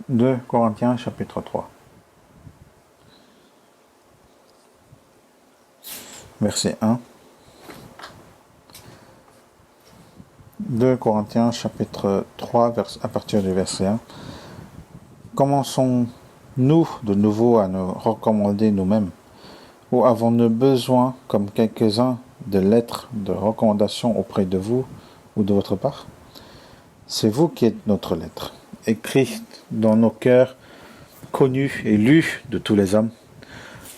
« 2 Corinthiens chapitre 3. Verset 1. 2 Corinthiens chapitre 3 à partir du verset 1. Commençons-nous de nouveau à nous recommander nous-mêmes, ou avons-nous besoin, comme quelques-uns, de lettres de recommandation auprès de vous ou de votre part? C'est vous qui êtes notre lettre, écrite dans nos cœurs, connue et lue de tous les hommes.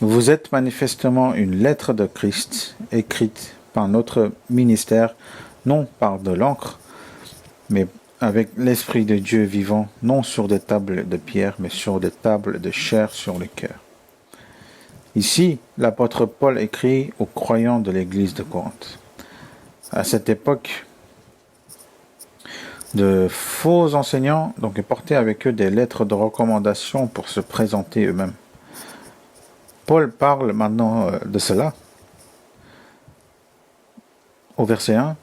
Vous êtes manifestement une lettre de Christ, écrite par notre ministère, non par de l'encre, mais avec l'Esprit de Dieu vivant, non sur des tables de pierre, mais sur des tables de chair sur le cœur. Ici, l'apôtre Paul écrit aux croyants de l'église de Corinthe. À cette époque, de faux enseignants donc portaient avec eux des lettres de recommandation pour se présenter eux-mêmes. Paul parle maintenant de cela. Au verset 1,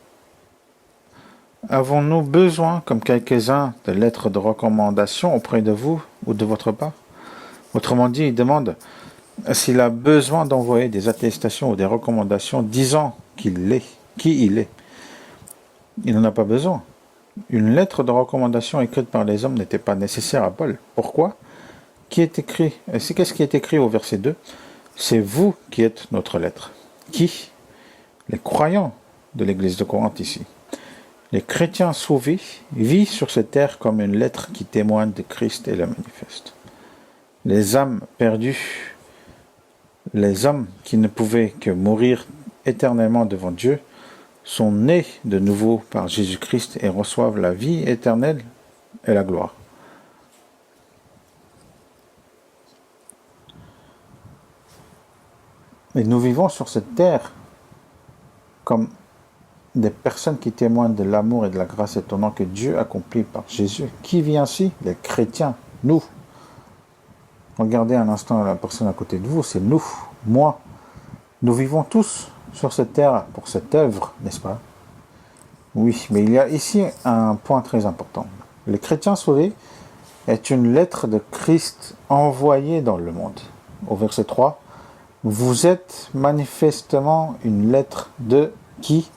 « Avons-nous besoin, comme quelques-uns, de lettres de recommandation auprès de vous ou de votre part ?» Autrement dit, il demande s'il a besoin d'envoyer des attestations ou des recommandations disant qui il est. Il n'en a pas besoin. Une lettre de recommandation écrite par les hommes n'était pas nécessaire à Paul. Pourquoi? Qu'est-ce qui est écrit au verset 2? C'est vous qui êtes notre lettre. Qui? Les croyants de l'église de Corinthe ici. Les chrétiens sauvés vivent sur cette terre comme une lettre qui témoigne de Christ et le manifeste. Les âmes perdues, les hommes qui ne pouvaient que mourir éternellement devant Dieu, sont nés de nouveau par Jésus-Christ et reçoivent la vie éternelle et la gloire. Et nous vivons sur cette terre comme des personnes qui témoignent de l'amour et de la grâce étonnante que Dieu accomplit par Jésus. Qui vit ainsi? Les chrétiens, nous. Regardez un instant la personne à côté de vous, c'est nous, moi. Nous vivons tous sur cette terre pour cette œuvre, n'est-ce pas? Oui, mais il y a ici un point très important. Les chrétiens sauvés est une lettre de Christ envoyée dans le monde. Au verset 3, vous êtes manifestement une lettre de qui?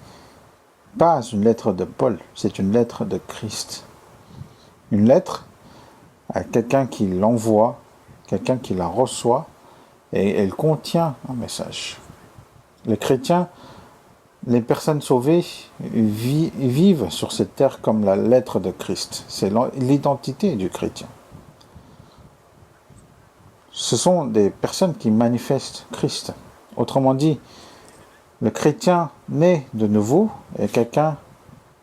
Pas une lettre de Paul, c'est une lettre de Christ. Une lettre à quelqu'un qui l'envoie, quelqu'un qui la reçoit, et elle contient un message. Les chrétiens, les personnes sauvées vivent sur cette terre comme la lettre de Christ. C'est l'identité du chrétien. Ce sont des personnes qui manifestent Christ. Autrement dit, le chrétien né de nouveau est quelqu'un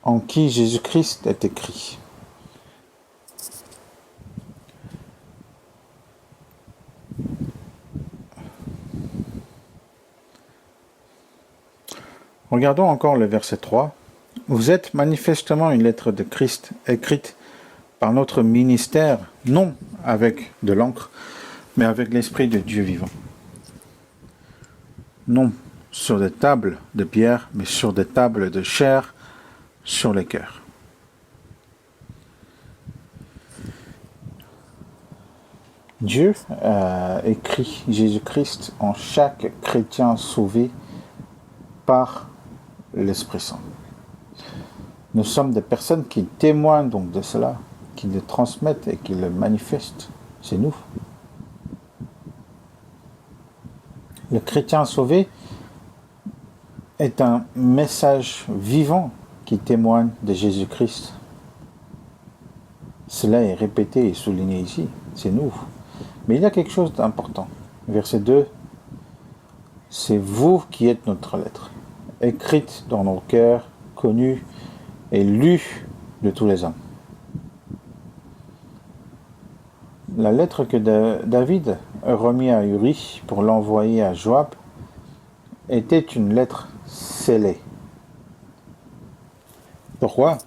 en qui Jésus-Christ est écrit. Regardons encore le verset 3. Vous êtes manifestement une lettre de Christ écrite par notre ministère, non avec de l'encre, mais avec l'Esprit de Dieu vivant. Non sur des tables de pierre, mais sur des tables de chair, sur les cœurs. Dieu a écrit Jésus-Christ en chaque chrétien sauvé par l'Esprit Saint. Nous sommes des personnes qui témoignent donc de cela, qui le transmettent et qui le manifestent. C'est nous. Le chrétien sauvé est un message vivant qui témoigne de Jésus-Christ. Cela est répété et souligné ici. C'est nous. Mais il y a quelque chose d'important. Verset 2. C'est vous qui êtes notre lettre, écrite dans nos cœurs, connue et lue de tous les hommes. La lettre que David a remise à Uri pour l'envoyer à Joab était une lettre scellée. Pourquoi?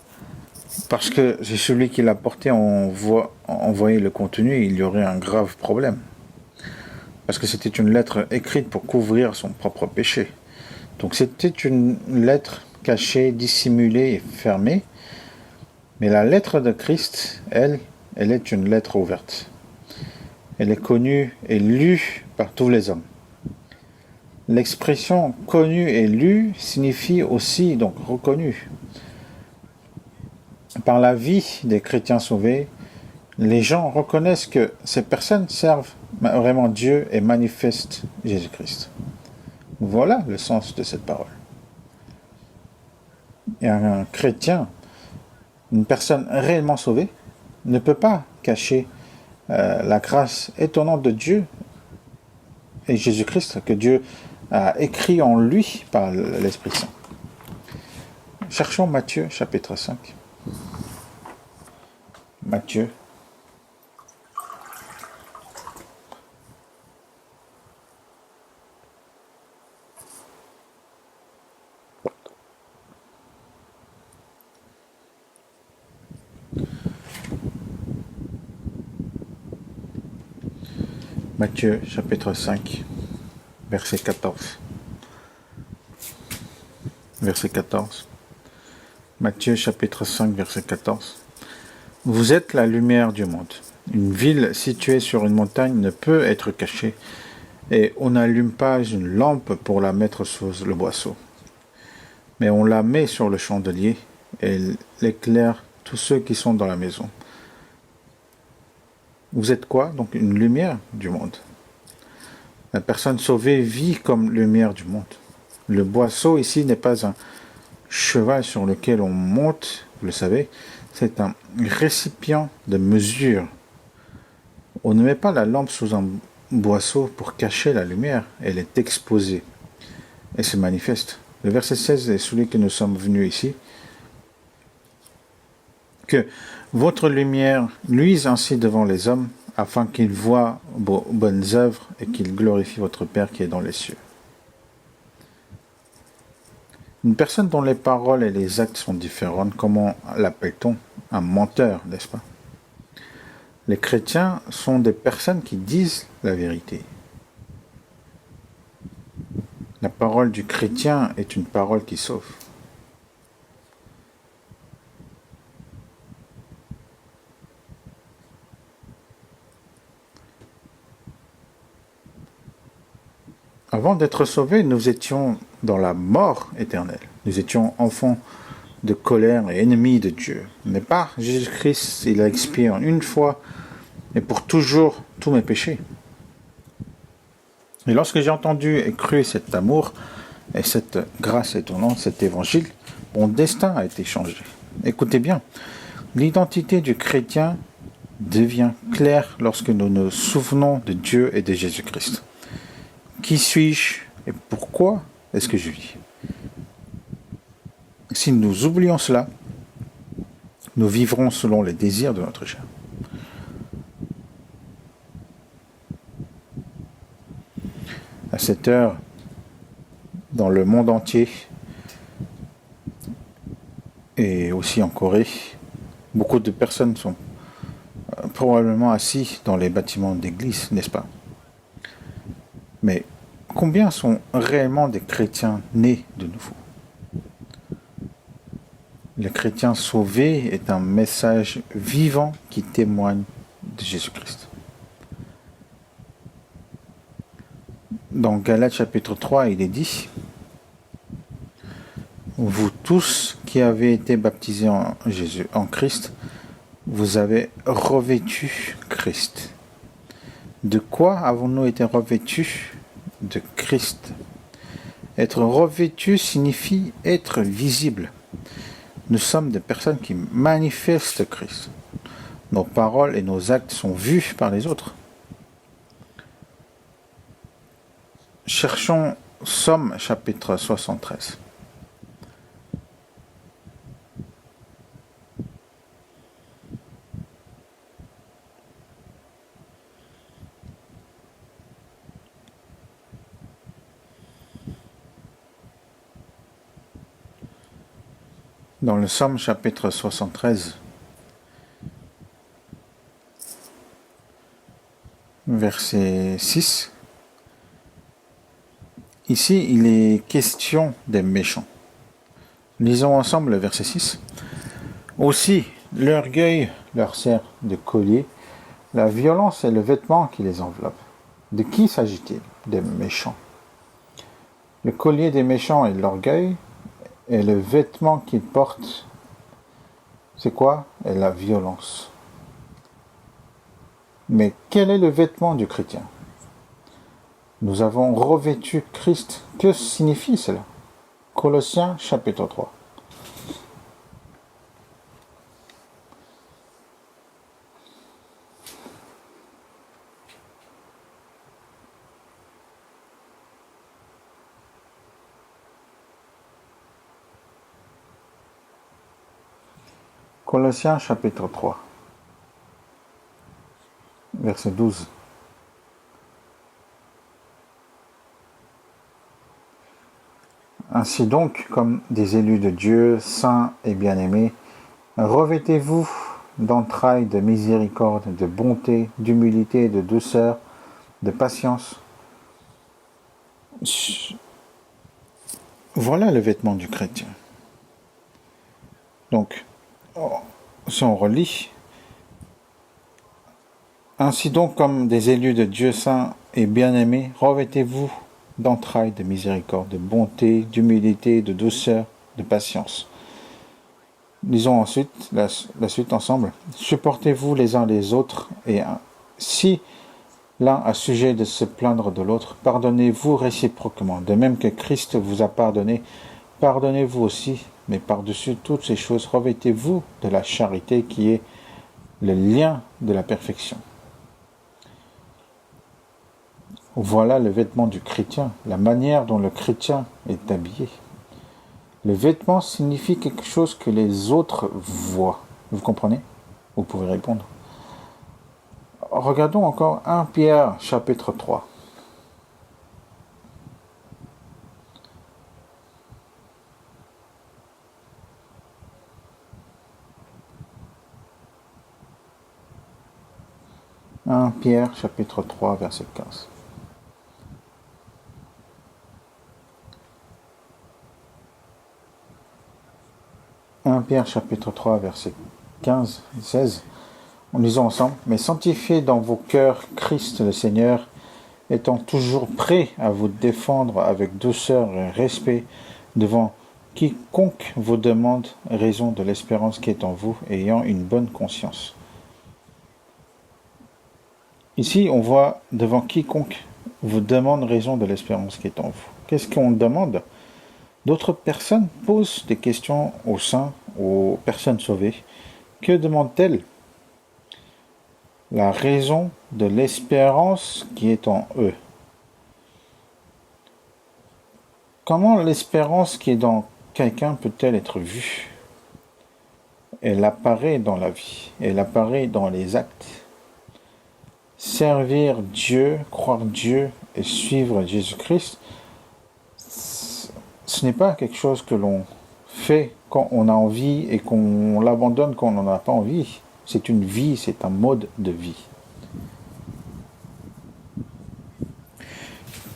Parce que c'est celui qui l'a porté envoyer le contenu, il y aurait un grave problème. Parce que c'était une lettre écrite pour couvrir son propre péché. Donc c'était une lettre cachée, dissimulée et fermée. Mais la lettre de Christ, elle est une lettre ouverte. Elle est connue et lue par tous les hommes. L'expression connue et lue signifie aussi donc reconnue. Par la vie des chrétiens sauvés, les gens reconnaissent que ces personnes servent vraiment Dieu et manifestent Jésus-Christ. Voilà le sens de cette parole. Et un chrétien, une personne réellement sauvée, ne peut pas cacher la grâce étonnante de Dieu et Jésus-Christ que Dieu a écrit en lui par l'Esprit Saint. Cherchons Matthieu chapitre 5. Matthieu. Matthieu chapitre 5, verset 14. Verset 14. Matthieu chapitre 5, verset 14. Vous êtes la lumière du monde. Une ville située sur une montagne ne peut être cachée, et on n'allume pas une lampe pour la mettre sous le boisseau. Mais on la met sur le chandelier, et elle éclaire tous ceux qui sont dans la maison. Vous êtes quoi? Donc une lumière du monde. La personne sauvée vit comme lumière du monde. Le boisseau ici n'est pas cheval sur lequel on monte, vous le savez, c'est un récipient de mesure. On ne met pas la lampe sous un boisseau pour cacher la lumière, elle est exposée et se manifeste. Le verset 16 est celui que nous sommes venus ici. Que votre lumière luise ainsi devant les hommes, afin qu'ils voient vos bonnes œuvres et qu'ils glorifient votre Père qui est dans les cieux. Une personne dont les paroles et les actes sont différents, comment l'appelle-t-on? Un menteur, n'est-ce pas? Les chrétiens sont des personnes qui disent la vérité. La parole du chrétien est une parole qui sauve. Avant d'être sauvés, nous étions dans la mort éternelle. Nous étions enfants de colère et ennemis de Dieu. Mais par Jésus-Christ, il a expié en une fois et pour toujours tous mes péchés. Et lorsque j'ai entendu et cru cet amour et cette grâce étonnante, cet évangile, mon destin a été changé. Écoutez bien, l'identité du chrétien devient claire lorsque nous nous souvenons de Dieu et de Jésus-Christ. Qui suis-je et pourquoi est-ce que je vis? Si nous oublions cela, nous vivrons selon les désirs de notre chair. À cette heure, dans le monde entier, et aussi en Corée, beaucoup de personnes sont probablement assis dans les bâtiments d'église, n'est-ce pas? Mais combien sont réellement des chrétiens nés de nouveau? Le chrétien sauvé est un message vivant qui témoigne de Jésus-Christ. Dans Galates chapitre 3, il est dit: vous tous qui avez été baptisés en Christ, vous avez revêtu Christ. De quoi avons-nous été revêtus? De Christ. Être revêtu signifie être visible. Nous sommes des personnes qui manifestent Christ. Nos paroles et nos actes sont vus par les autres. Cherchons Somme chapitre 73. Dans le Somme chapitre 73, verset 6, ici il est question des méchants. Lisons ensemble le verset 6. Aussi, l'orgueil leur sert de collier, la violence est le vêtement qui les enveloppe. De qui s'agit-il? Des méchants. Le collier des méchants est l'orgueil, et le vêtement qu'ils portent, c'est quoi? C'est la violence. Mais quel est le vêtement du chrétien? Nous avons revêtu Christ. Que signifie cela? Colossiens chapitre 3. Colossiens chapitre 3, verset 12. Ainsi donc, comme des élus de Dieu, saints et bien-aimés, revêtez-vous d'entrailles de miséricorde, de bonté, d'humilité, de douceur, de patience. Voilà le vêtement du chrétien. Donc, si on relit, ainsi donc comme des élus de Dieu saints et bien-aimés, revêtez-vous d'entrailles de miséricorde, de bonté, d'humilité, de douceur, de patience. Lisons ensuite la suite ensemble. Supportez-vous les uns les autres, et si l'un a sujet de se plaindre de l'autre, pardonnez-vous réciproquement, de même que Christ vous a pardonné, pardonnez-vous aussi, mais par-dessus toutes ces choses, revêtez-vous de la charité qui est le lien de la perfection. Voilà le vêtement du chrétien, la manière dont le chrétien est habillé. Le vêtement signifie quelque chose que les autres voient. Vous comprenez? Vous pouvez répondre. Regardons encore 1 Pierre chapitre 3. « 1 Pierre chapitre 3 verset 15. « 1 Pierre chapitre 3 verset 15 et 16. En lisant ensemble. « Mais sanctifiez dans vos cœurs Christ le Seigneur, étant toujours prêt à vous défendre avec douceur et respect devant quiconque vous demande raison de l'espérance qui est en vous, ayant une bonne conscience. » Ici, on voit devant quiconque vous demande raison de l'espérance qui est en vous. Qu'est-ce qu'on demande? D'autres personnes posent des questions aux saints, aux personnes sauvées. Que demandent-elles? La raison de l'espérance qui est en eux. Comment l'espérance qui est dans quelqu'un peut-elle être vue? Elle apparaît dans la vie, elle apparaît dans les actes. Servir Dieu, croire Dieu et suivre Jésus-Christ, ce n'est pas quelque chose que l'on fait quand on a envie et qu'on l'abandonne quand on n'en a pas envie. C'est une vie, c'est un mode de vie.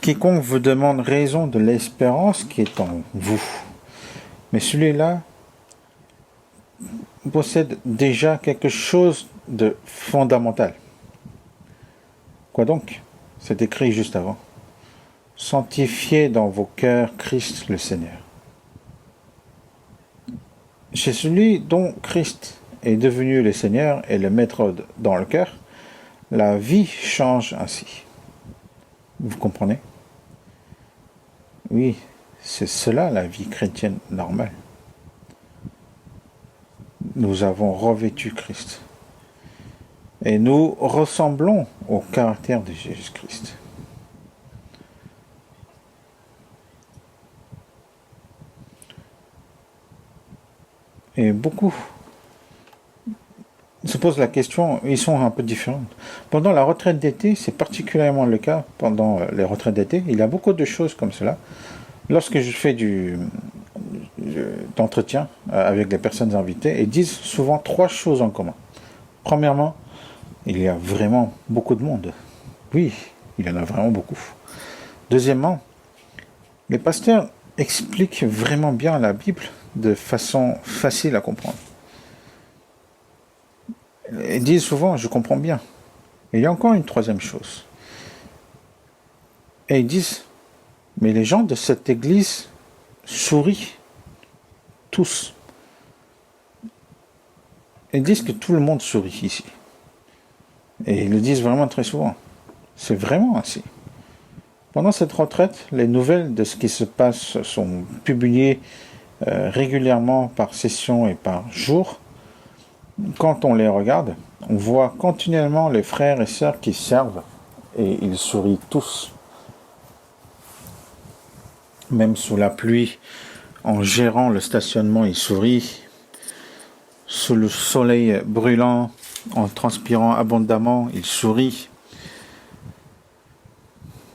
Quiconque vous demande raison de l'espérance qui est en vous. Mais celui-là possède déjà quelque chose de fondamental. Quoi donc? C'est écrit juste avant. Sanctifiez dans vos cœurs Christ le Seigneur. Chez celui dont Christ est devenu le Seigneur et le Maître dans le cœur, la vie change ainsi. Vous comprenez? Oui, c'est cela la vie chrétienne normale. Nous avons revêtu Christ. Et nous ressemblons au caractère de Jésus-Christ. Et beaucoup se posent la question, ils sont un peu différents. Pendant la retraite d'été, c'est particulièrement le cas, pendant les retraites d'été, il y a beaucoup de choses comme cela. Lorsque je fais d'entretien avec les personnes invitées, ils disent souvent 3 choses en commun. Premièrement, il y a vraiment beaucoup de monde. Oui, il y en a vraiment beaucoup. Deuxièmement, les pasteurs expliquent vraiment bien la Bible de façon facile à comprendre. Ils disent souvent, je comprends bien. Et il y a encore une troisième chose. Et ils disent, mais les gens de cette église sourient tous. Ils disent que tout le monde sourit ici. Et ils le disent vraiment très souvent. C'est vraiment ainsi. Pendant cette retraite, les nouvelles de ce qui se passe sont publiées régulièrement par session et par jour. Quand on les regarde, on voit continuellement les frères et sœurs qui servent et ils sourient tous. Même sous la pluie, en gérant le stationnement, ils sourient. Sous le soleil brûlant, en transpirant abondamment, ils sourient.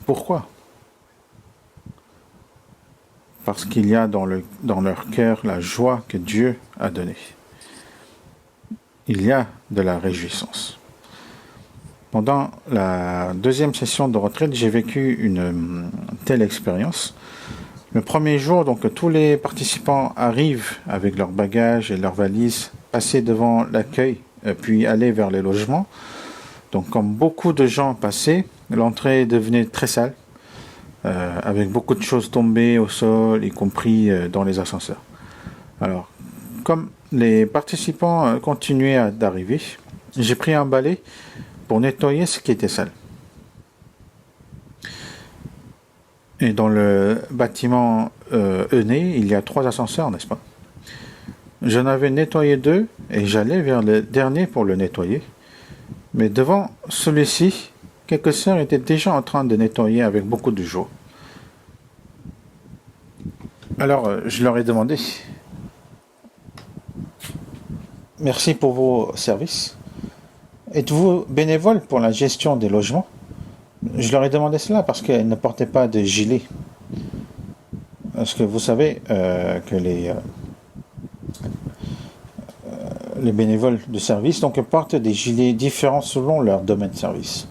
Pourquoi? Parce qu'il y a dans leur cœur la joie que Dieu a donnée. Il y a de la réjouissance. Pendant la deuxième session de retraite, j'ai vécu une telle expérience. Le premier jour, donc, tous les participants arrivent avec leurs bagages et leurs valises, passer devant l'accueil, puis aller vers les logements. Donc, comme beaucoup de gens passaient, l'entrée devenait très sale, avec beaucoup de choses tombées au sol, y compris dans les ascenseurs. Alors, comme les participants continuaient d'arriver, j'ai pris un balai pour nettoyer ce qui était sale. Et dans le bâtiment Euné, il y a 3 ascenseurs, n'est-ce pas? J'en avais nettoyé 2 et j'allais vers le dernier pour le nettoyer. Mais devant celui-ci, quelques sœurs étaient déjà en train de nettoyer avec beaucoup de joie. Alors, je leur ai demandé, merci pour vos services. Êtes-vous bénévole pour la gestion des logements? Je leur ai demandé cela parce qu'elles ne portaient pas de gilet. Parce que vous savez que les bénévoles de service donc portent des gilets différents selon leur domaine de service.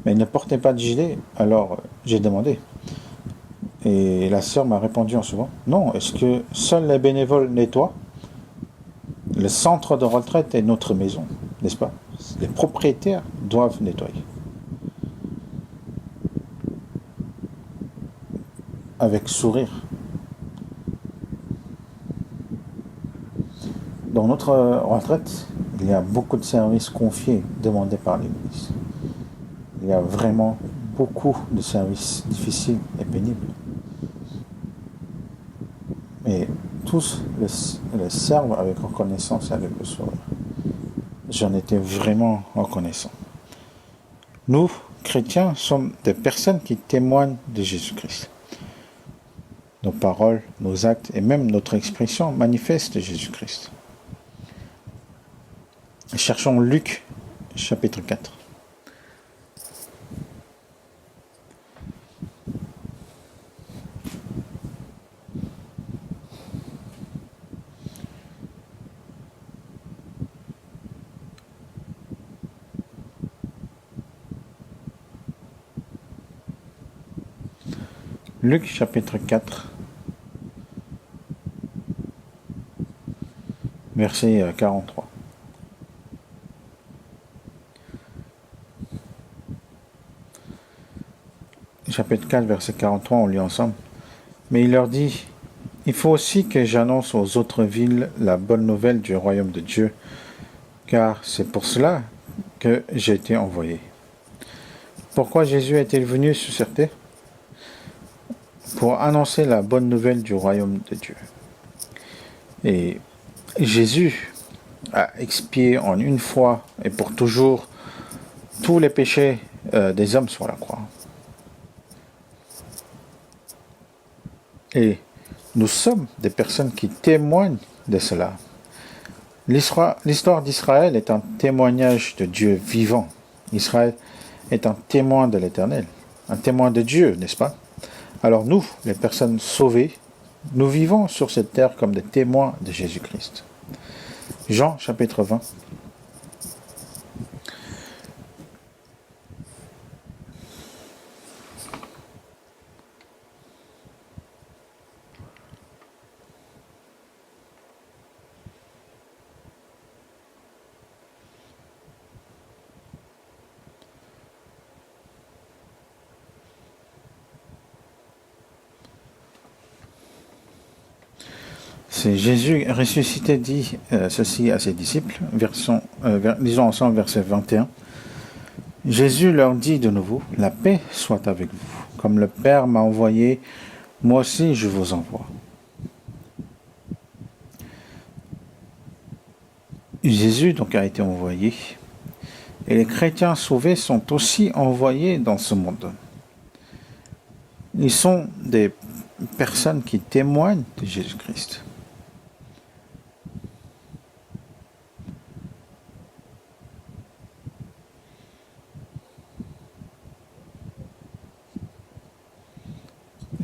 Mais ils ne portaient pas de gilet, alors j'ai demandé. Et la sœur m'a répondu en souvent, non, est-ce que seuls les bénévoles nettoient? Le centre de retraite est notre maison, n'est-ce pas? Les propriétaires doivent nettoyer. Avec sourire. Dans notre retraite, il y a beaucoup de services confiés, demandés par l'Église. Il y a vraiment beaucoup de services difficiles et pénibles. Mais tous le servent avec reconnaissance et avec le sourire. J'en étais vraiment reconnaissant. Nous, chrétiens, sommes des personnes qui témoignent de Jésus-Christ. Nos paroles, nos actes et même notre expression manifestent Jésus-Christ. Cherchons Luc, chapitre 4. Luc, chapitre 4, verset 43. Chapitre 4, verset 43, on lit ensemble. Mais il leur dit, il faut aussi que j'annonce aux autres villes la bonne nouvelle du royaume de Dieu, car c'est pour cela que j'ai été envoyé. Pourquoi Jésus est-il venu sur cette terre? Pour annoncer la bonne nouvelle du royaume de Dieu. Et Jésus a expié en une fois et pour toujours tous les péchés des hommes sur la croix. Et nous sommes des personnes qui témoignent de cela. L'histoire d'Israël est un témoignage de Dieu vivant. Israël est un témoin de l'Éternel, un témoin de Dieu, n'est-ce pas? Alors nous, les personnes sauvées, nous vivons sur cette terre comme des témoins de Jésus-Christ. Jean, chapitre 20. C'est Jésus ressuscité dit ceci à ses disciples, lisons ensemble verset 21. Jésus leur dit de nouveau, la paix soit avec vous. Comme le Père m'a envoyé, moi aussi je vous envoie. Jésus donc a été envoyé, et les chrétiens sauvés sont aussi envoyés dans ce monde. Ils sont des personnes qui témoignent de Jésus-Christ.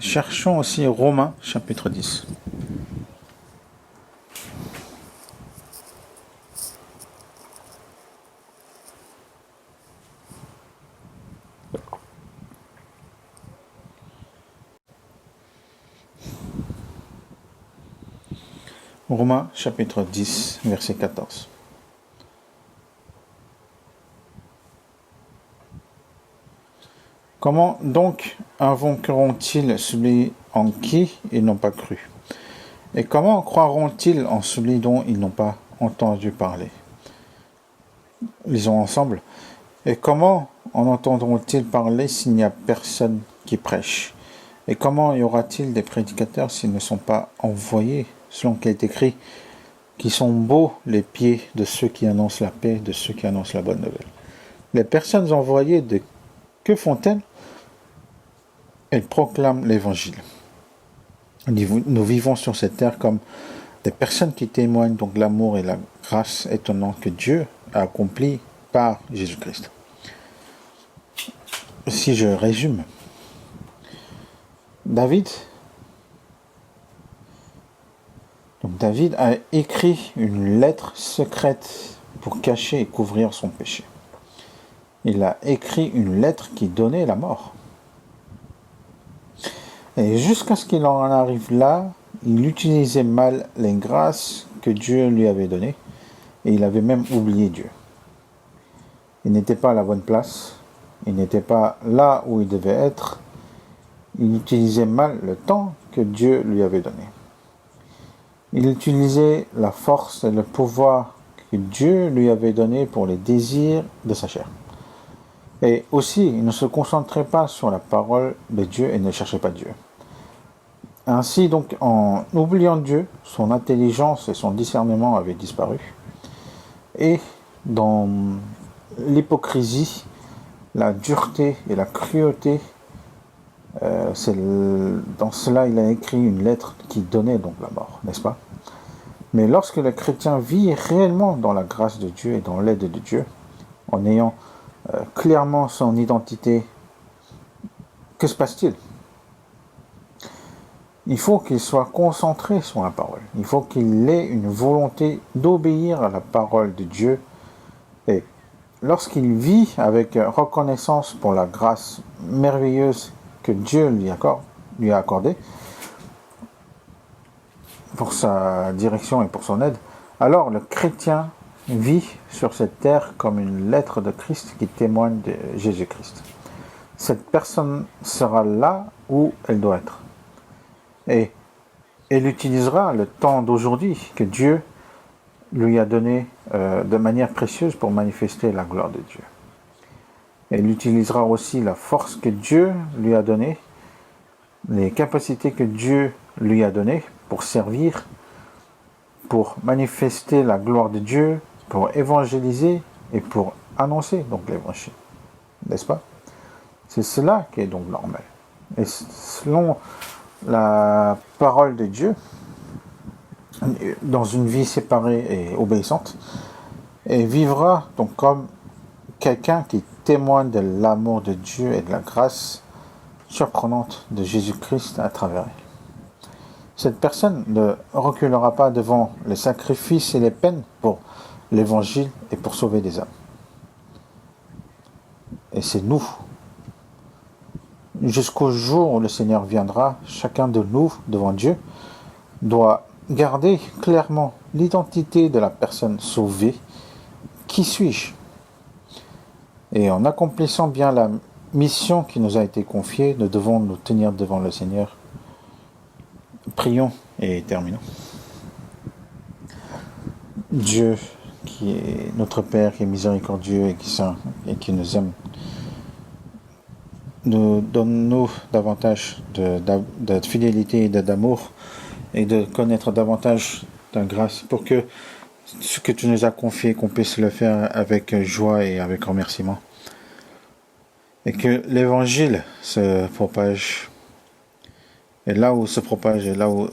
Cherchons aussi Romains, chapitre 10. Romains, chapitre 10, verset 14. Comment donc invoqueront-ils celui en qui ils n'ont pas cru? Et comment croiront-ils en celui dont ils n'ont pas entendu parler? Lisons ensemble. Et comment en entendront-ils parler s'il n'y a personne qui prêche? Et comment y aura-t-il des prédicateurs s'ils ne sont pas envoyés, selon qu'il est écrit, qui sont beaux les pieds de ceux qui annoncent la paix, de ceux qui annoncent la bonne nouvelle. Les personnes envoyées, que font-elles? Elles proclament l'évangile. Nous vivons sur cette terre comme des personnes qui témoignent donc l'amour et la grâce étonnante que Dieu a accompli par Jésus-Christ. Si je résume, David a écrit une lettre secrète pour cacher et couvrir son péché. Il a écrit une lettre qui donnait la mort. Et jusqu'à ce qu'il en arrive là, il utilisait mal les grâces que Dieu lui avait données. Et il avait même oublié Dieu. Il n'était pas à la bonne place. Il n'était pas là où il devait être. Il utilisait mal le temps que Dieu lui avait donné. Il utilisait la force et le pouvoir que Dieu lui avait donné pour les désirs de sa chair. Et aussi, il ne se concentrait pas sur la parole de Dieu et ne cherchait pas Dieu. Ainsi, donc, en oubliant Dieu, son intelligence et son discernement avaient disparu. Et dans l'hypocrisie, la dureté et la cruauté, dans cela, il a écrit une lettre qui donnait donc la mort, n'est-ce pas? Mais lorsque le chrétien vit réellement dans la grâce de Dieu et dans l'aide de Dieu, en ayant clairement son identité, que se passe-t-il? Il faut qu'il soit concentré sur la parole. Il faut qu'il ait une volonté d'obéir à la parole de Dieu. Et lorsqu'il vit avec reconnaissance pour la grâce merveilleuse que Dieu lui a accordée, pour sa direction et pour son aide, alors le chrétien vit sur cette terre comme une lettre de Christ qui témoigne de Jésus-Christ. Cette personne sera là où elle doit être. Et elle utilisera le temps d'aujourd'hui que Dieu lui a donné de manière précieuse pour manifester la gloire de Dieu. Elle utilisera aussi la force que Dieu lui a donnée, les capacités que Dieu lui a données pour servir, pour manifester la gloire de Dieu, pour évangéliser et pour annoncer donc l'évangile. N'est-ce pas? C'est cela qui est donc normal. Et selon la parole de Dieu, dans une vie séparée et obéissante, et vivra donc comme quelqu'un qui témoigne de l'amour de Dieu et de la grâce surprenante de Jésus-Christ à travers elle. Cette personne ne reculera pas devant les sacrifices et les peines pour l'évangile et pour sauver des âmes. Et c'est nous. Jusqu'au jour où le Seigneur viendra, chacun de nous, devant Dieu, doit garder clairement l'identité de la personne sauvée. Qui suis-je? Et en accomplissant bien la mission qui nous a été confiée, nous devons nous tenir devant le Seigneur. Prions et terminons. Dieu, qui est notre Père, qui est miséricordieux et qui est saint et qui nous aime, donne-nous davantage de fidélité et d'amour et de connaître davantage ta grâce pour que ce que tu nous as confié, qu'on puisse le faire avec joie et avec remerciement. Et que l'évangile se propage. Et là où se propage, et là où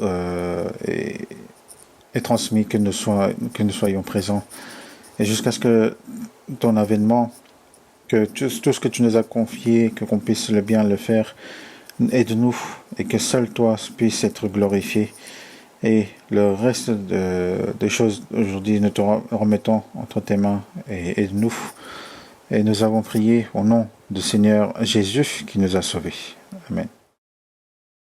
est transmis, que nous soyons présents. Et jusqu'à ce que ton avènement, que tout ce que tu nous as confié, qu'on puisse bien le faire, aide-nous, et que seul toi puisse être glorifié. Et le reste des choses aujourd'hui, nous te remettons entre tes mains, et aide-nous. Et nous avons prié au nom du Seigneur Jésus qui nous a sauvés. Amen.